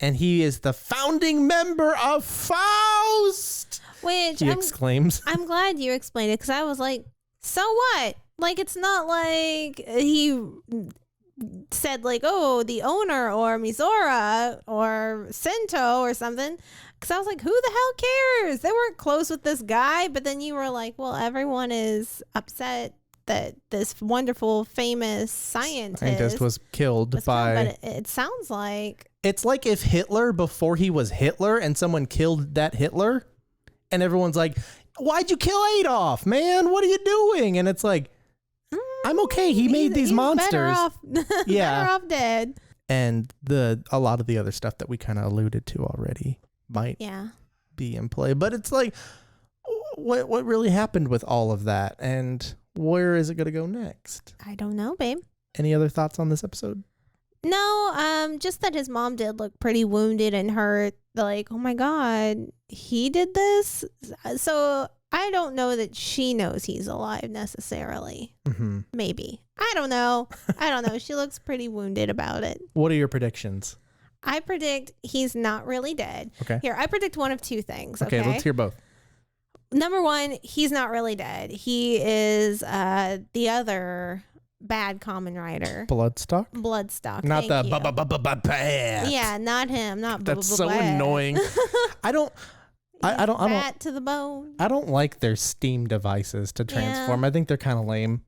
And he is the founding member of Faust, which he exclaims. I'm glad you explained it, because I was like, so what? Like, it's not like he said like, oh, the owner or Mizora or Sento or something. Because I was like, who the hell cares? They weren't close with this guy. But then you were like, well, everyone is upset that this wonderful, famous scientist was killed by... But it sounds like... It's like if Hitler, before he was Hitler, and someone killed that Hitler, and everyone's like, why'd you kill Adolf, man? What are you doing? And it's like, I'm okay. He made these monsters. Better off, yeah. better off dead. And a lot of the other stuff that we kind of alluded to already might be in play. But it's like, what really happened with all of that? And where is it going to go next? I don't know, babe. Any other thoughts on this episode? No, just that his mom did look pretty wounded and hurt. Like, oh my God, he did this? So I don't know that she knows he's alive necessarily. Mm-hmm. Maybe. I don't know. She looks pretty wounded about it. What are your predictions? I predict he's not really dead. Okay. Here, I predict one of two things. Okay, let's hear both. Number one, he's not really dead. He is the other bad Kamen Rider. Blood Stalk? Blood Stalk. Not the bad. Yeah, not him. Not That's so annoying. I don't fat to the bone. I don't like their Steam devices to transform. I think they're kind of lame.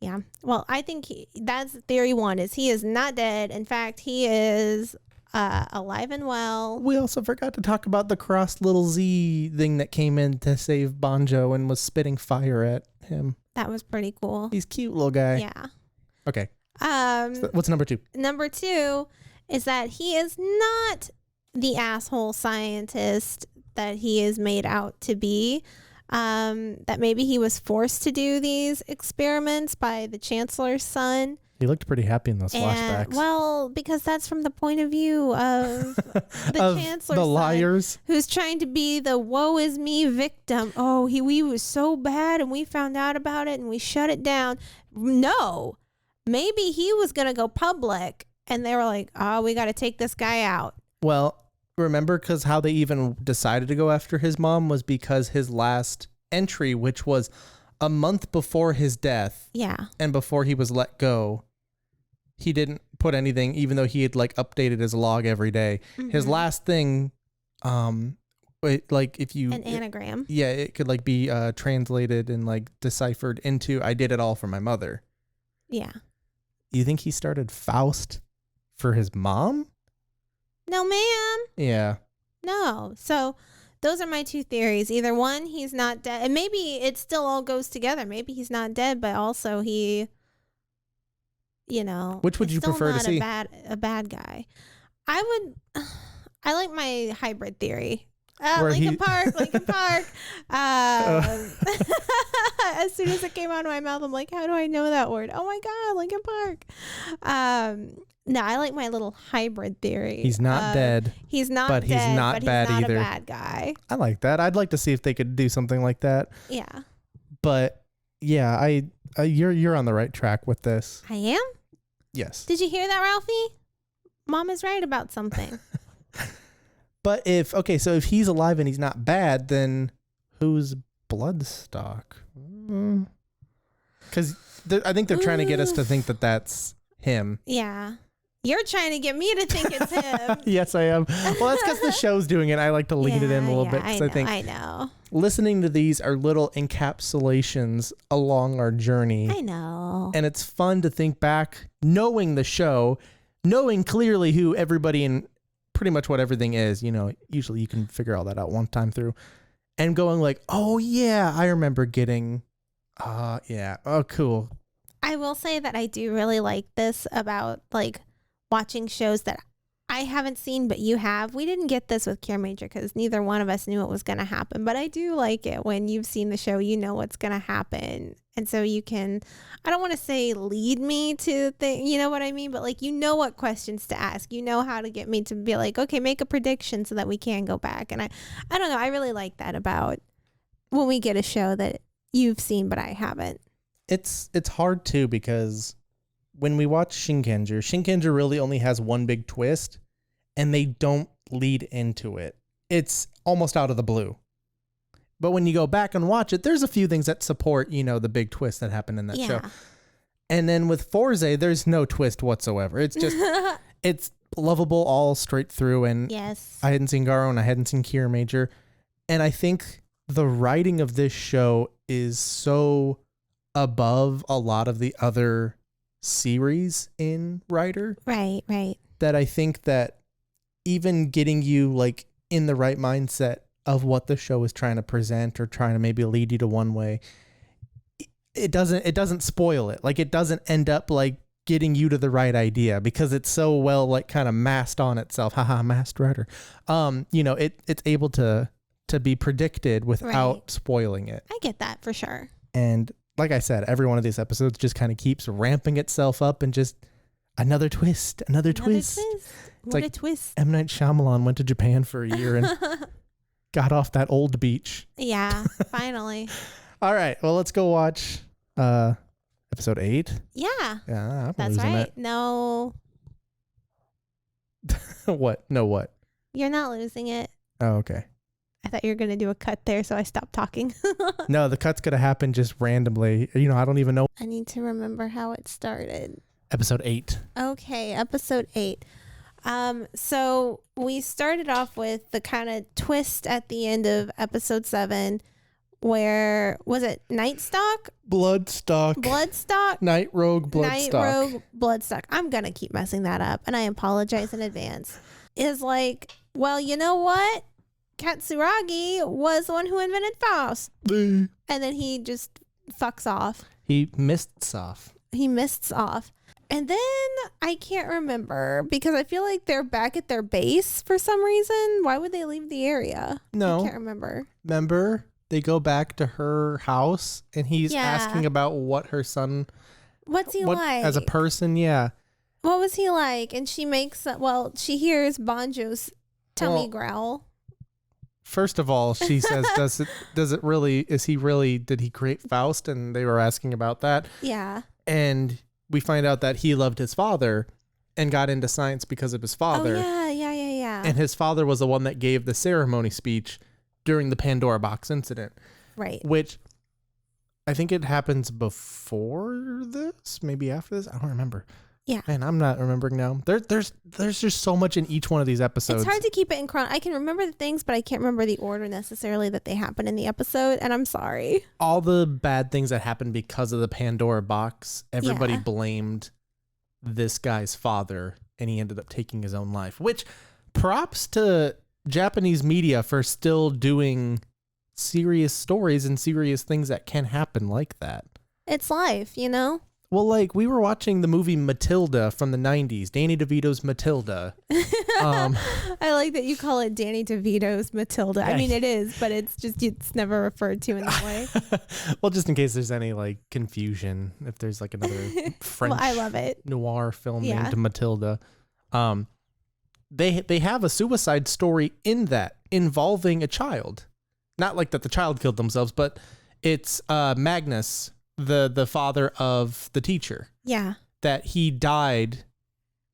Yeah. Well, I think that's theory one, is he is not dead. In fact, he is alive and well. We also forgot to talk about the crossed little Z thing that came in to save Banjo and was spitting fire at him. That was pretty cool. He's cute, little guy. Yeah. Okay. So what's number two? Number two is that he is not the asshole scientist that he is made out to be. That maybe he was forced to do these experiments by the Chancellor's son. He looked pretty happy in those flashbacks. Well, because that's from the point of view of the of Chancellor's the son, liars. who's trying to be the woe is me victim. Oh, we was so bad and we found out about it and we shut it down. No, maybe he was going to go public and they were like, oh, we got to take this guy out. Well, remember, because how they even decided to go after his mom was because his last entry, which was a month before his death, and before he was let go, he didn't put anything, even though he had like updated his log every day. His last thing, like if you an anagram, it could like be translated and like deciphered into "I did it all for my mother." Yeah. You think he started Faust for his mom? No, ma'am. Yeah. No. So those are my two theories. Either one, he's not dead. And maybe it still all goes together. Maybe he's not dead, but also he, Which would you prefer to see? A bad guy. I like my hybrid theory. Lincoln Park. As soon as it came out of my mouth, I'm like, how do I know that word? Oh my God, Lincoln Park. No, I like my little hybrid theory. He's not dead. He's not but dead, he's not but bad he's not either. a bad guy. I like that. I'd like to see if they could do something like that. Yeah. But yeah, you're on the right track with this. I am? Yes. Did you hear that, Ralphie? Mom is right about something. But if he's alive and he's not bad, then who's Blood Stalk? Because I think they're trying to get us to think that that's him. Yeah. You're trying to get me to think it's him. Yes, I am. Well, that's because the show's doing it. I like to lean it in a little bit because I know. Listening to these are little encapsulations along our journey. I know. And it's fun to think back, knowing the show, knowing clearly who everybody and pretty much what everything is. Usually you can figure all that out one time through. And going like, oh, yeah, I remember getting, oh, cool. I will say that I do really like this about like watching shows that I haven't seen, but you have. We didn't get this with Gekiranger because neither one of us knew what was going to happen. But I do like it when you've seen the show, you know what's going to happen. And so you can, I don't want to say lead me to you know what I mean? But like, what questions to ask. You know how to get me to be like, okay, make a prediction so that we can go back. And I don't know. I really like that about when we get a show that you've seen, but I haven't. It's hard too because when we watch Gekiranger really only has one big twist and they don't lead into it. It's almost out of the blue. But when you go back and watch it, there's a few things that support, the big twist that happened in that show. And then with Forze, there's no twist whatsoever. It's just, it's lovable all straight through. And yes, I hadn't seen Garo and I hadn't seen Gekiranger. And I think the writing of this show is so above a lot of the other series in Rider. Right. That I think that even getting you like in the right mindset of what the show is trying to present or trying to maybe lead you to one way, it doesn't spoil it. Like it doesn't end up like getting you to the right idea because it's so well like kind of masked on itself. Haha, masked Rider. It's able to be predicted without spoiling it. I get that for sure. And like I said, every one of these episodes just kind of keeps ramping itself up and just another twist. It's what like a twist. M. Night Shyamalan went to Japan for a year and got off that old beach. Yeah, finally. All right, well, let's go watch episode 8. Yeah. Yeah, I'm that's losing right. it. No. What? No, what? You're not losing it. Oh, okay. I thought you were going to do a cut there, so I stopped talking. No, the cut's going to happen just randomly. I don't even know. I need to remember how it started. Episode 8. Okay, episode 8. So we started off with the kind of twist at the end of episode 7 where, was it Night Stalk? Blood Stalk. Night Rogue Blood Stalk. Night Rogue Blood Stalk. I'm going to keep messing that up, and I apologize in advance. Is like, well, you know what? Katsuragi was the one who invented Faust. And then he just fucks off. He mists off. And then I can't remember because I feel like they're back at their base for some reason. Why would they leave the area? No. I can't remember. Remember? They go back to her house and he's asking about what her son What's he like? As a person, yeah. What was he like? And she she hears Banjo's tummy growl. First of all, she says, did he create Faust? And they were asking about that. Yeah. And we find out that he loved his father and got into science because of his father. Oh, yeah. And his father was the one that gave the ceremony speech during the Pandora box incident. Right. Which I think it happens before this, maybe after this. I don't remember. Yeah. Man, I'm not remembering now. There's just so much in each one of these episodes. It's hard to keep it in I can remember the things, but I can't remember the order necessarily that they happen in the episode, and I'm sorry. All the bad things that happened because of the Pandora box, everybody blamed this guy's father, and he ended up taking his own life. Which, props to Japanese media for still doing serious stories and serious things that can happen like that. It's life, you know? Well, like, we were watching the movie Matilda from the 90s, Danny DeVito's Matilda. I like that you call it Danny DeVito's Matilda. Yeah. I mean, it is, but it's never referred to in that way. Well, just in case there's any, like, confusion, if there's, like, another French I love it. noir film named Matilda. They have a suicide story in that involving a child. Not like that the child killed themselves, but it's Magnus, the father of the teacher. Yeah. That he died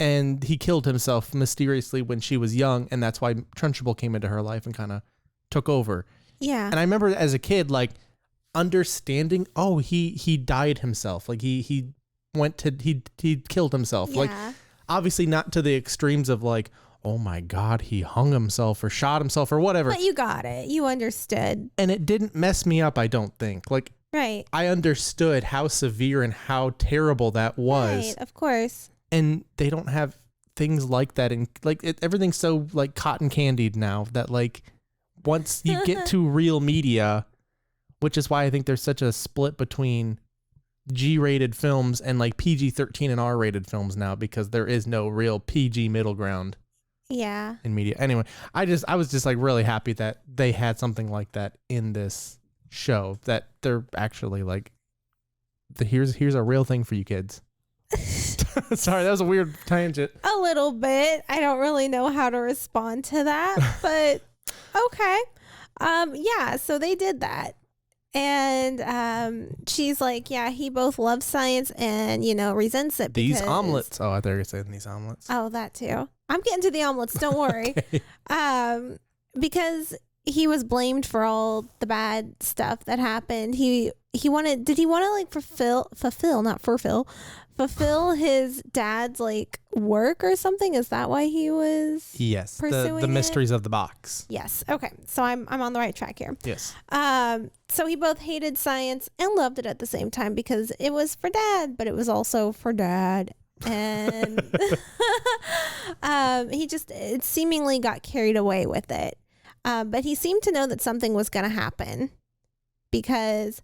and he killed himself mysteriously when she was young, and that's why Trunchbull came into her life and kind of took over. Yeah. And I remember as a kid, like, understanding, oh, he died himself. Like, he killed himself. Yeah. Like, obviously not to the extremes of, like, oh my God, he hung himself or shot himself or whatever. But you got it. You understood. And it didn't mess me up, I don't think. Like, right. I understood how severe and how terrible that was. Right, of course. And they don't have things like that. And like, everything's so like cotton candied now that like once you get to real media, which is why I think there's such a split between G-rated films and like PG-13 and R-rated films now, because there is no real PG middle ground. Yeah. In media. Anyway, I was just like really happy that they had something like that in this show, that they're actually like, here's a real thing for you kids. Sorry, that was a weird tangent. A little bit. I don't really know how to respond to that, but okay. Yeah, so they did that. And she's like, yeah, he both loves science and, resents it. These omelets. Oh, I thought you were saying these omelets. Oh, that too. I'm getting to the omelets. Don't worry. Okay. Because he was blamed for all the bad stuff that happened. Did he want to like fulfill his dad's like work or something? Is that why he was pursuing the mysteries of the box? Yes. Okay. So I'm on the right track here. Yes. So he both hated science and loved it at the same time, because it was for dad, but it was also for dad. And it seemingly got carried away with it. But he seemed to know that something was going to happen, because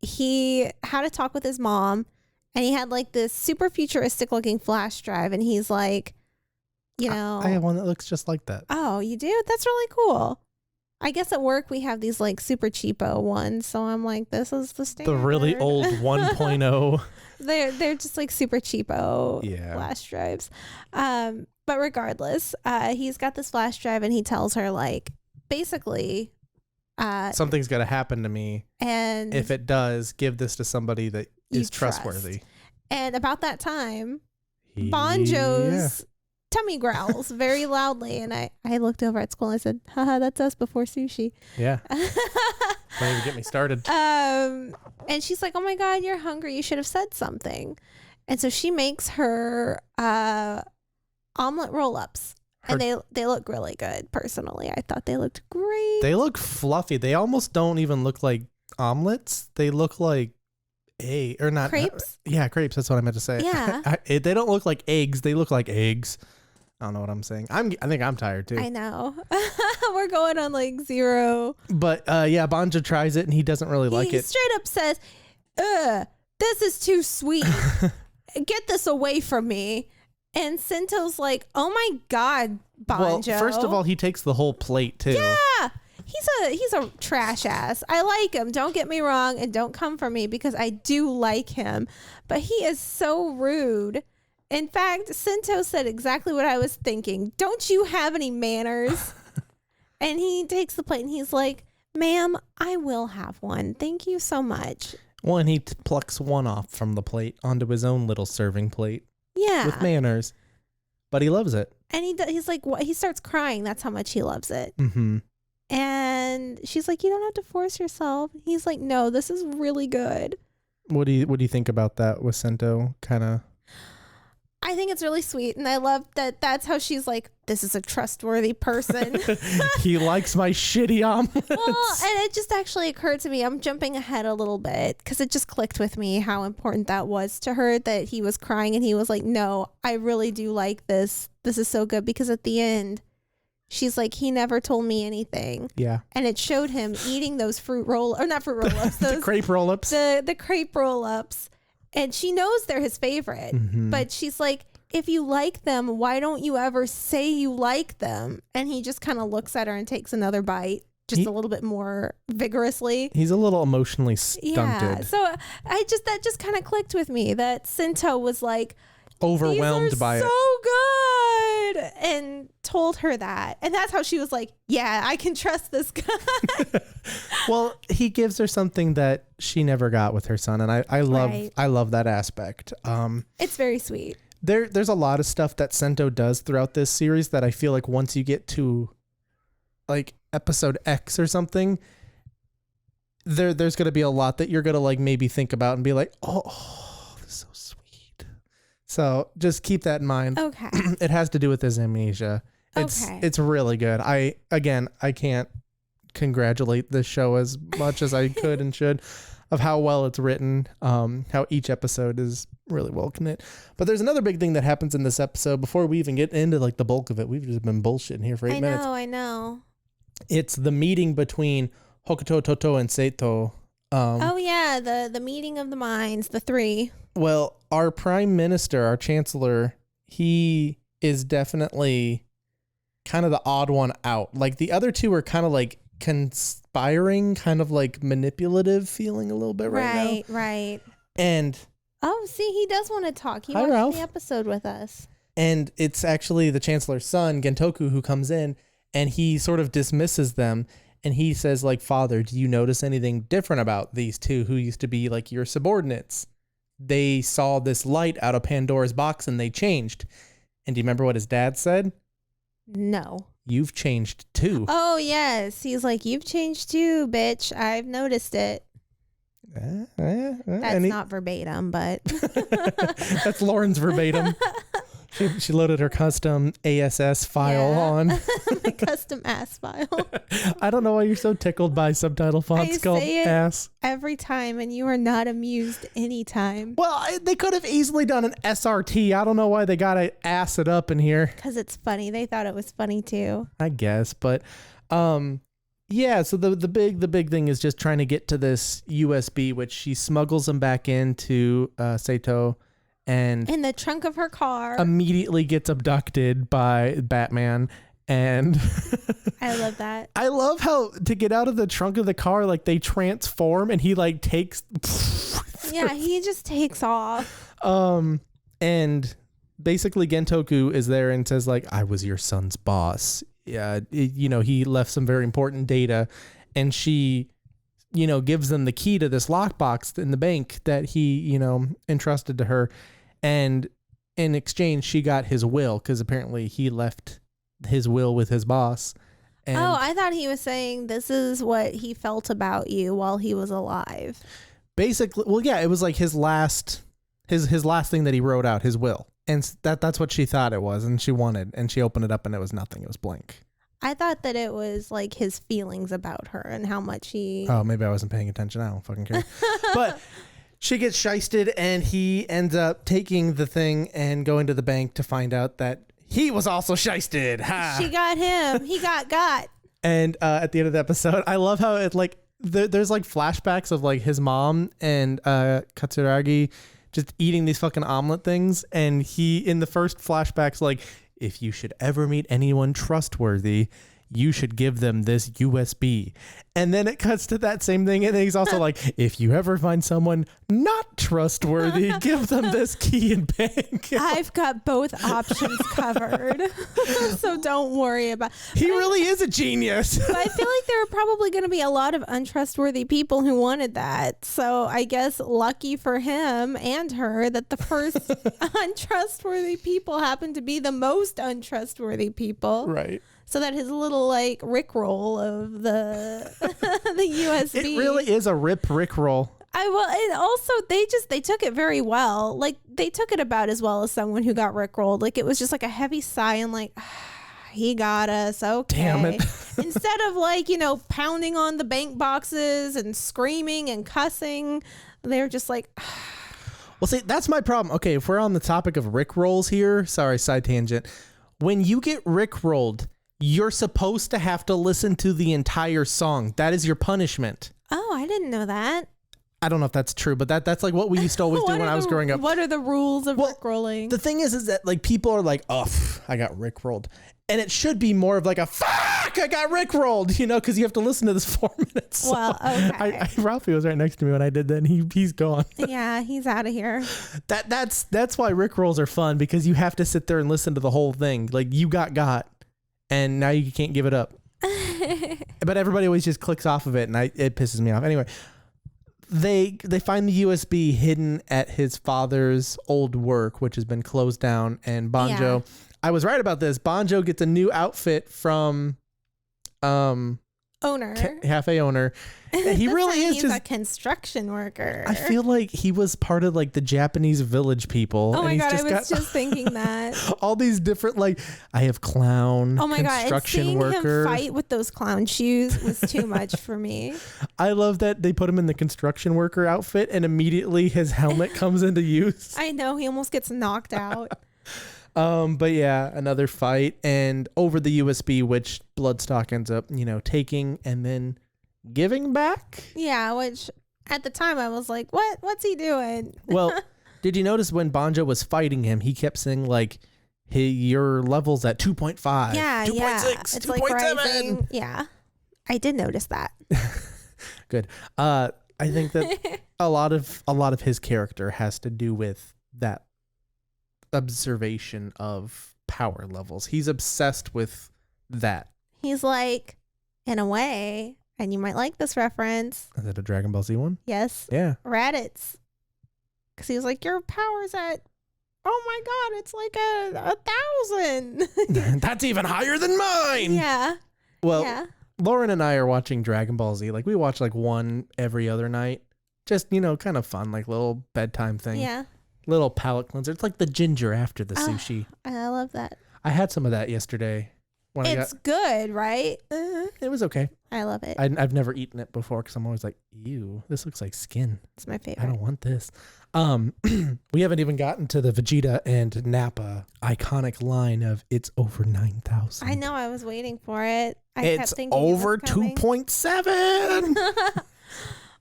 he had a talk with his mom, and he had like this super futuristic looking flash drive. And he's like, I have one that looks just like that. Oh, you do? That's really cool. I guess at work we have these like super cheapo ones. So I'm like, this is the standard. The really old 1.0. They're just like super cheapo flash drives. But regardless, he's got this flash drive, and he tells her like, basically, something's got to happen to me. And if it does, give this to somebody that is trustworthy. And about that time, Banjo's tummy growls very loudly. And I looked over at Squall and I said, haha, that's us before sushi. Yeah. Don't even get me started. And she's like, oh my God, you're hungry. You should have said something. And so she makes her omelet roll-ups. And they look really good, personally. I thought they looked great. They look fluffy. They almost don't even look like omelets. They look like crepes? Crepes. That's what I meant to say. Yeah. They don't look like eggs. They look like eggs. I don't know what I'm saying. I think I'm tired too. I know. We're going on like zero. But Banjo tries it and he doesn't really like it. He straight up says, this is too sweet. Get this away from me. And Sento's like, oh my God, Banjo. Well, first of all, he takes the whole plate too. Yeah. he's a trash ass. I like him. Don't get me wrong, and don't come for me because I do like him. But he is so rude. In fact, Sento said exactly what I was thinking. Don't you have any manners? And he takes the plate and he's like, ma'am, I will have one. Thank you so much. Well, and he plucks one off from the plate onto his own little serving plate. Yeah. With manners. But he loves it. And he's like, what? He starts crying. That's how much he loves it. Mm-hmm. And she's like, you don't have to force yourself. He's like, no, this is really good. What do you think about that with Sento? Kind of. I think it's really sweet, and I love that that's how she's like, this is a trustworthy person. He likes my shitty omelets. Well, and it just actually occurred to me, I'm jumping ahead a little bit, because it just clicked with me how important that was to her, that he was crying, and he was like, no, I really do like this. This is so good, because at the end, she's like, he never told me anything. Yeah. And it showed him eating those not fruit roll-ups. Those, the crepe roll-ups. The crepe roll-ups. And she knows they're his favorite, but she's like, if you like them, why don't you ever say you like them? And he just kind of looks at her and takes another bite, just a little bit more vigorously. He's a little emotionally stunted. Yeah. So that just kind of clicked with me that Sento was like, overwhelmed by it. So good. And told her that. And that's how she was like, yeah, I can trust this guy. Well, he gives her something that she never got with her son. And I love that aspect. It's very sweet. There's a lot of stuff that Sento does throughout this series that I feel like once you get to like episode X or something, there's going to be a lot that you're going to like maybe think about and be like, oh, this is so sweet. So just keep that in mind. Okay. It has to do with his amnesia. It's really good. I can't congratulate this show as much as I could and should of how well it's written, how each episode is really well knit. But there's another big thing that happens in this episode before we even get into like the bulk of it. We've just been bullshitting here for 8 minutes. I know. It's the meeting between Hokuto, Toto, and Seito. Oh yeah, the meeting of the minds, the three. Well, our prime minister, our chancellor, he is definitely kind of the odd one out. Like the other two are kind of like conspiring, kind of like manipulative feeling a little bit right now. Right. And see, he does want to talk. He hi, watched Ralph. the episode with us. And it's actually the chancellor's son, Gentoku, who comes in and he sort of dismisses them. And he says, like, Father, do you notice anything different about these two who used to be like your subordinates? They saw this light out of Pandora's box and they changed. And do you remember what his dad said? No. You've changed too. Oh, yes. He's like, you've changed too, bitch. I've noticed it. That's not verbatim, but. That's Lauren's verbatim. She loaded her custom ASS file on. My custom ass file. I don't know why you're so tickled by subtitle fonts called ass. Every time, and you are not amused anytime. Well, they could have easily done an SRT. I don't know why they got to ass it up in here. Because it's funny. They thought it was funny too. I guess, but yeah, so the big thing is just trying to get to this USB, which she smuggles them back into Seito. And in the trunk of her car, immediately gets abducted by Batman. And I love that. I love how to get out of the trunk of the car, like they transform and he like takes. Yeah, he just takes off. And basically Gentoku is there and says like, I was your son's boss. Yeah. He left some very important data and she, gives them the key to this lockbox in the bank that he, entrusted to her. And in exchange, she got his will because apparently he left his will with his boss. And I thought he was saying this is what he felt about you while he was alive. Basically, well, yeah, it was like his last thing that he wrote out, his will. And that's what she thought it was. And she wanted, and she opened it up and it was nothing. It was blank. I thought that it was like his feelings about her and how much he... Oh, maybe I wasn't paying attention. I don't fucking care. But she gets shysted and he ends up taking the thing and going to the bank to find out that he was also shysted. Ha! She got him. He got. And at the end of the episode, I love how it like, there's like flashbacks of like his mom and Katsuragi just eating these fucking omelet things. And he, in the first flashbacks, like, if you should ever meet anyone trustworthy, you should give them this USB. And then it cuts to that same thing. And he's also like, if you ever find someone not trustworthy, give them this key and bank. I've got both options covered. So don't worry about He really is a genius. But I feel like there are probably going to be a lot of untrustworthy people who wanted that. So I guess lucky for him and her that the first untrustworthy people happen to be the most untrustworthy people. Right. So that his little like Rickroll of the the USB. It really is a Rickroll. And also they took it very well. Like they took it about as well as someone who got Rickrolled. Like it was just like a heavy sigh and like, he got us. Okay. Damn it. Instead of like, pounding on the bank boxes and screaming and cussing, they're just like, well, see, that's my problem. Okay, if we're on the topic of Rickrolls here, sorry, side tangent. When you get Rickrolled, you're supposed to have to listen to the entire song. That is your punishment. oh, I didn't know that. I don't know if that's true, but that's like what we used to always do when I was growing up. What are the rules of Rickrolling? The thing is that like people are like, oh, I got Rickrolled. And it should be more of like a fuck, I got Rickrolled, because you have to listen to this 4 minutes. So well, okay. Ralphie was right next to me when I did that, and he's gone. Yeah, he's out of here. That's why Rickrolls are fun, because you have to sit there and listen to the whole thing. Like you got, and now you can't give it up. But everybody always just clicks off of it, and it pisses me off. Anyway, they find the USB hidden at his father's old work, which has been closed down, and Banjo. Yeah. I was right about this. Banjo gets a new outfit from cafe owner. And he really is just a construction worker. I feel like he was part of like the Japanese village people. Oh my god, I was just thinking that. All these different I have clown, construction worker. Him fight with those clown shoes was too much for me. I love that they put him in the construction worker outfit and immediately his helmet comes into use. I know, he almost gets knocked out. But yeah, another fight and over the USB, which Blood Stalk ends up, taking and then giving back. Yeah, which at the time I was like, what's he doing? Well, did you notice when Banjo was fighting him, he kept saying like, hey, your level's at 2.5. Yeah, 2.6, yeah. 2.7. Like rising. Yeah, I did notice that. Good. I think that a lot of his character has to do with that observation of power levels. He's obsessed with that. He's like, in a way, and you might like this reference. Is it a Dragon Ball Z one? Yes. Yeah. Raditz. Because he was like, your power's at, oh my god, it's like 1,000. That's even higher than mine. Yeah. Well, yeah. Lauren and I are watching Dragon Ball Z. Like we watch like one every other night. Just, kind of fun, like little bedtime thing. Yeah. Little palate cleanser. It's like the ginger after the sushi. I love that. I had some of that yesterday. It's good, right? It was okay. I love it. I've never eaten it before because I'm always like, ew, this looks like skin. It's my favorite. I don't want this. We haven't even gotten to the Vegeta and Nappa iconic line of it's over 9,000. I know. I was waiting for it. It's over 2.7.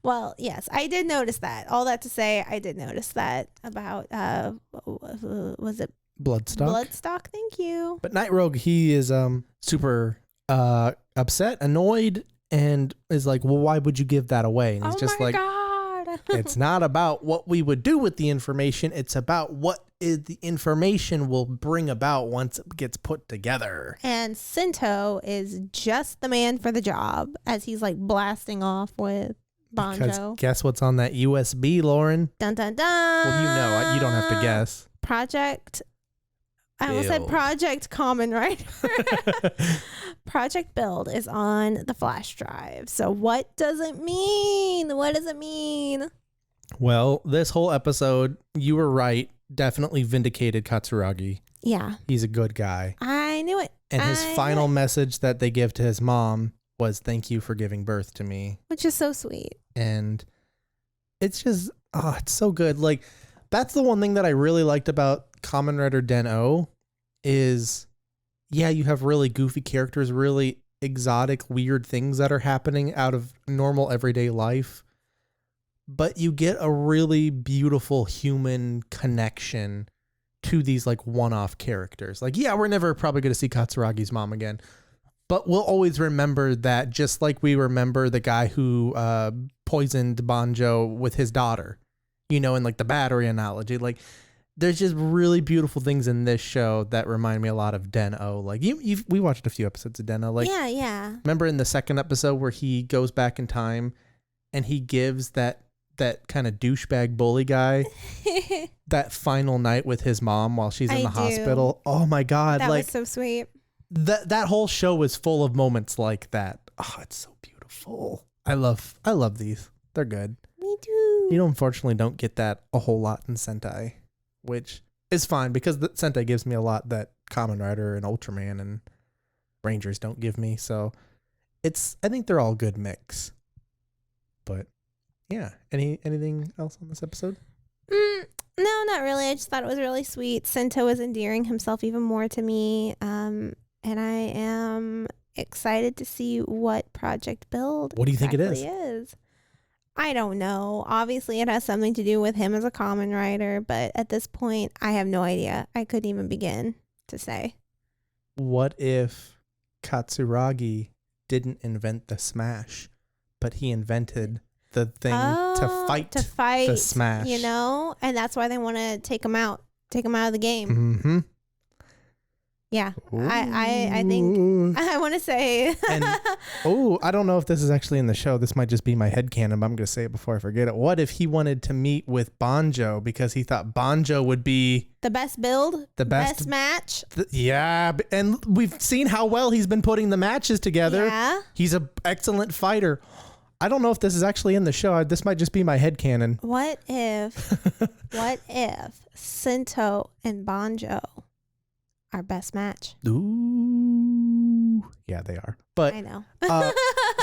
Well, yes, I did notice that. All that to say, I did notice that about, was it Blood Stalk? Blood Stalk, thank you. But Night Rogue, he is super upset, annoyed, and is like, well, why would you give that away? And he's just like, God. It's not about what we would do with the information. It's about what the information will bring about once it gets put together. And Sinto is just the man for the job as he's like blasting off with Banjo. Because guess what's on that USB, Lauren? Dun dun dun. Well, you don't have to guess. I almost said Project Kamen Rider. Project Build is on the flash drive. So what does it mean? What does it mean? Well, this whole episode, you were right. Definitely vindicated Katsuragi. Yeah. He's a good guy. I knew it. And his final message that they give to his mom was, thank you for giving birth to me. Which is so sweet. And it's just, it's so good. Like, that's the one thing that I really liked about Kamen Rider Den-O is, yeah, you have really goofy characters, really exotic, weird things that are happening out of normal everyday life. But you get a really beautiful human connection to these like one-off characters. Like, yeah, we're never probably going to see Katsuragi's mom again. But we'll always remember that, just like we remember the guy who poisoned Banjo with his daughter, you know, in like the battery analogy. Like, there's just really beautiful things in this show that remind me a lot of Den-O. Like, we watched a few episodes of Den-O. Like, yeah. Remember in the second episode where he goes back in time and he gives that kind of douchebag bully guy that final night with his mom while she's in the hospital. Oh my God. That like, was so sweet. That whole show was full of moments like that. Oh, it's so beautiful. I love these. They're good. Me too. You unfortunately don't get that a whole lot in Sentai, which is fine because the Sentai gives me a lot that Kamen Rider and Ultraman and Rangers don't give me. So I think they're all good mix. But yeah, anything else on this episode? No, not really. I just thought it was really sweet. Sento was endearing himself even more to me. And I am excited to see what Project Build What do you think it is? I don't know. Obviously, it has something to do with him as a Kamen Rider, but at this point, I have no idea. I couldn't even begin to say. What if Katsuragi didn't invent the smash, but he invented the thing to fight the smash? You know, and that's why they want to take him out of the game. Mm-hmm. Yeah, I think I want to say. And I don't know if this is actually in the show. This might just be my headcanon, but I'm going to say it before I forget it. What if he wanted to meet with Banjo because he thought Banjo would be the best build, the best match? Yeah, and we've seen how well he's been putting the matches together. Yeah, he's an excellent fighter. I don't know if this is actually in the show. This might just be my headcanon. What if Sento and Banjo our best match? Ooh, yeah, they are. But I know.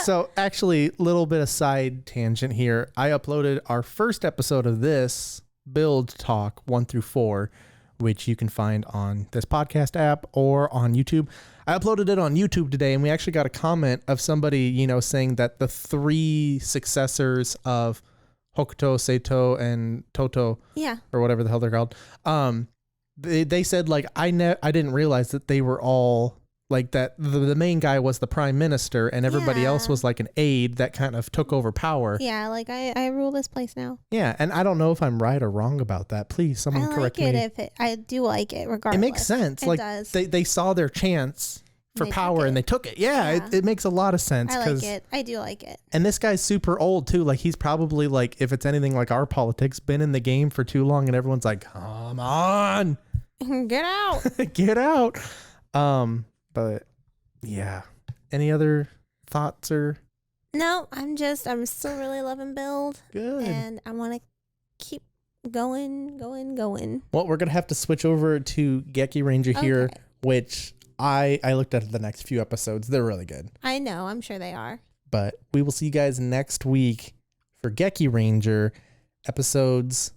So actually, little bit of side tangent here. I uploaded our first episode of this Build Talk 1 through 4, which you can find on this podcast app or on YouTube. I uploaded it on YouTube today, and we actually got a comment of somebody, you know, saying that the 3 successors of Hokuto, Seito, and Toto, or whatever the hell they're called, they said, like, I didn't realize that they were all like that. The main guy was the prime minister and everybody else was like an aide that kind of took over power. Yeah, like I rule this place now. Yeah, and I don't know if I'm right or wrong about that. Please, someone correct me. I do like it regardless. It makes sense. It like does. They saw their chance for power and they took it. Yeah. It makes a lot of sense. I like it. I do like it. And this guy's super old too. Like, he's probably, like, if it's anything like our politics, been in the game for too long, and everyone's like, come on. Get out. Get out. But yeah. Any other thoughts or? No, I'm still really loving Build. Good. And I want to keep going. Well, we're going to have to switch over to Gekiranger here, which I looked at the next few episodes. They're really good. I know. I'm sure they are. But we will see you guys next week for Gekiranger episodes,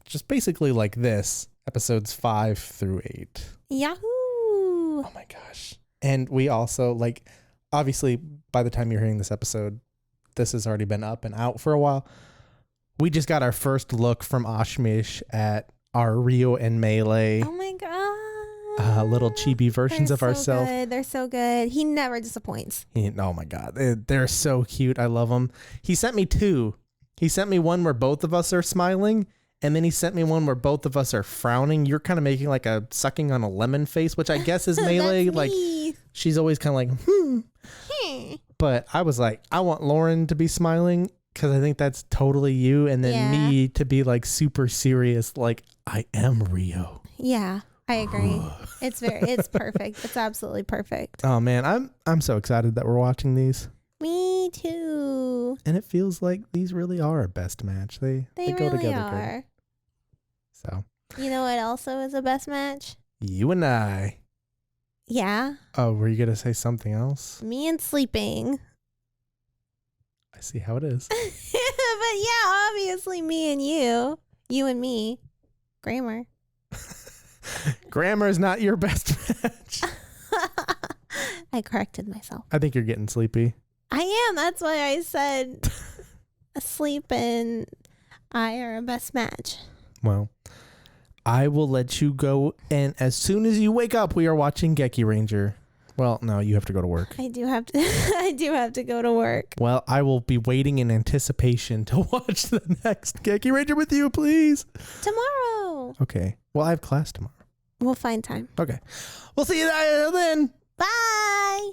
just basically like this. Episodes 5 through 8. Yahoo! Oh my gosh. And we also, like, obviously by the time you're hearing this episode, this has already been up and out for a while. We just got our first look from Ashmish at our Rio and Melee. Oh my god. Little chibi versions of ourselves. They're so good. He never disappoints. Oh my god. They're so cute. I love them. He sent me 2. He sent me one where both of us are smiling. And then he sent me one where both of us are frowning. You're kind of making like a sucking on a lemon face, which I guess is Melee. Like, she's always kind of like, But I was like, I want Lauren to be smiling because I think that's totally you. And then me to be like super serious, like, I am Rio. Yeah, I agree. It's perfect. It's absolutely perfect. Oh man, I'm so excited that we're watching these. Me too. And it feels like these really are our best match. They really go together are. Good. So, you know what also is a best match? You and I. Yeah. Oh, were you going to say something else? Me and sleeping. I see how it is. But yeah, obviously me and you. You and me. Grammar. Grammar is not your best match. I corrected myself. I think you're getting sleepy. I am. That's why I said sleep and I are a best match. Well, I will let you go. And as soon as you wake up, we are watching Gekiranger. Well, no, you have to go to work. I do have to. I do have to go to work. Well, I will be waiting in anticipation to watch the next Gekiranger with you, please. Tomorrow. Okay. Well, I have class tomorrow. We'll find time. Okay. We'll see you then. Bye.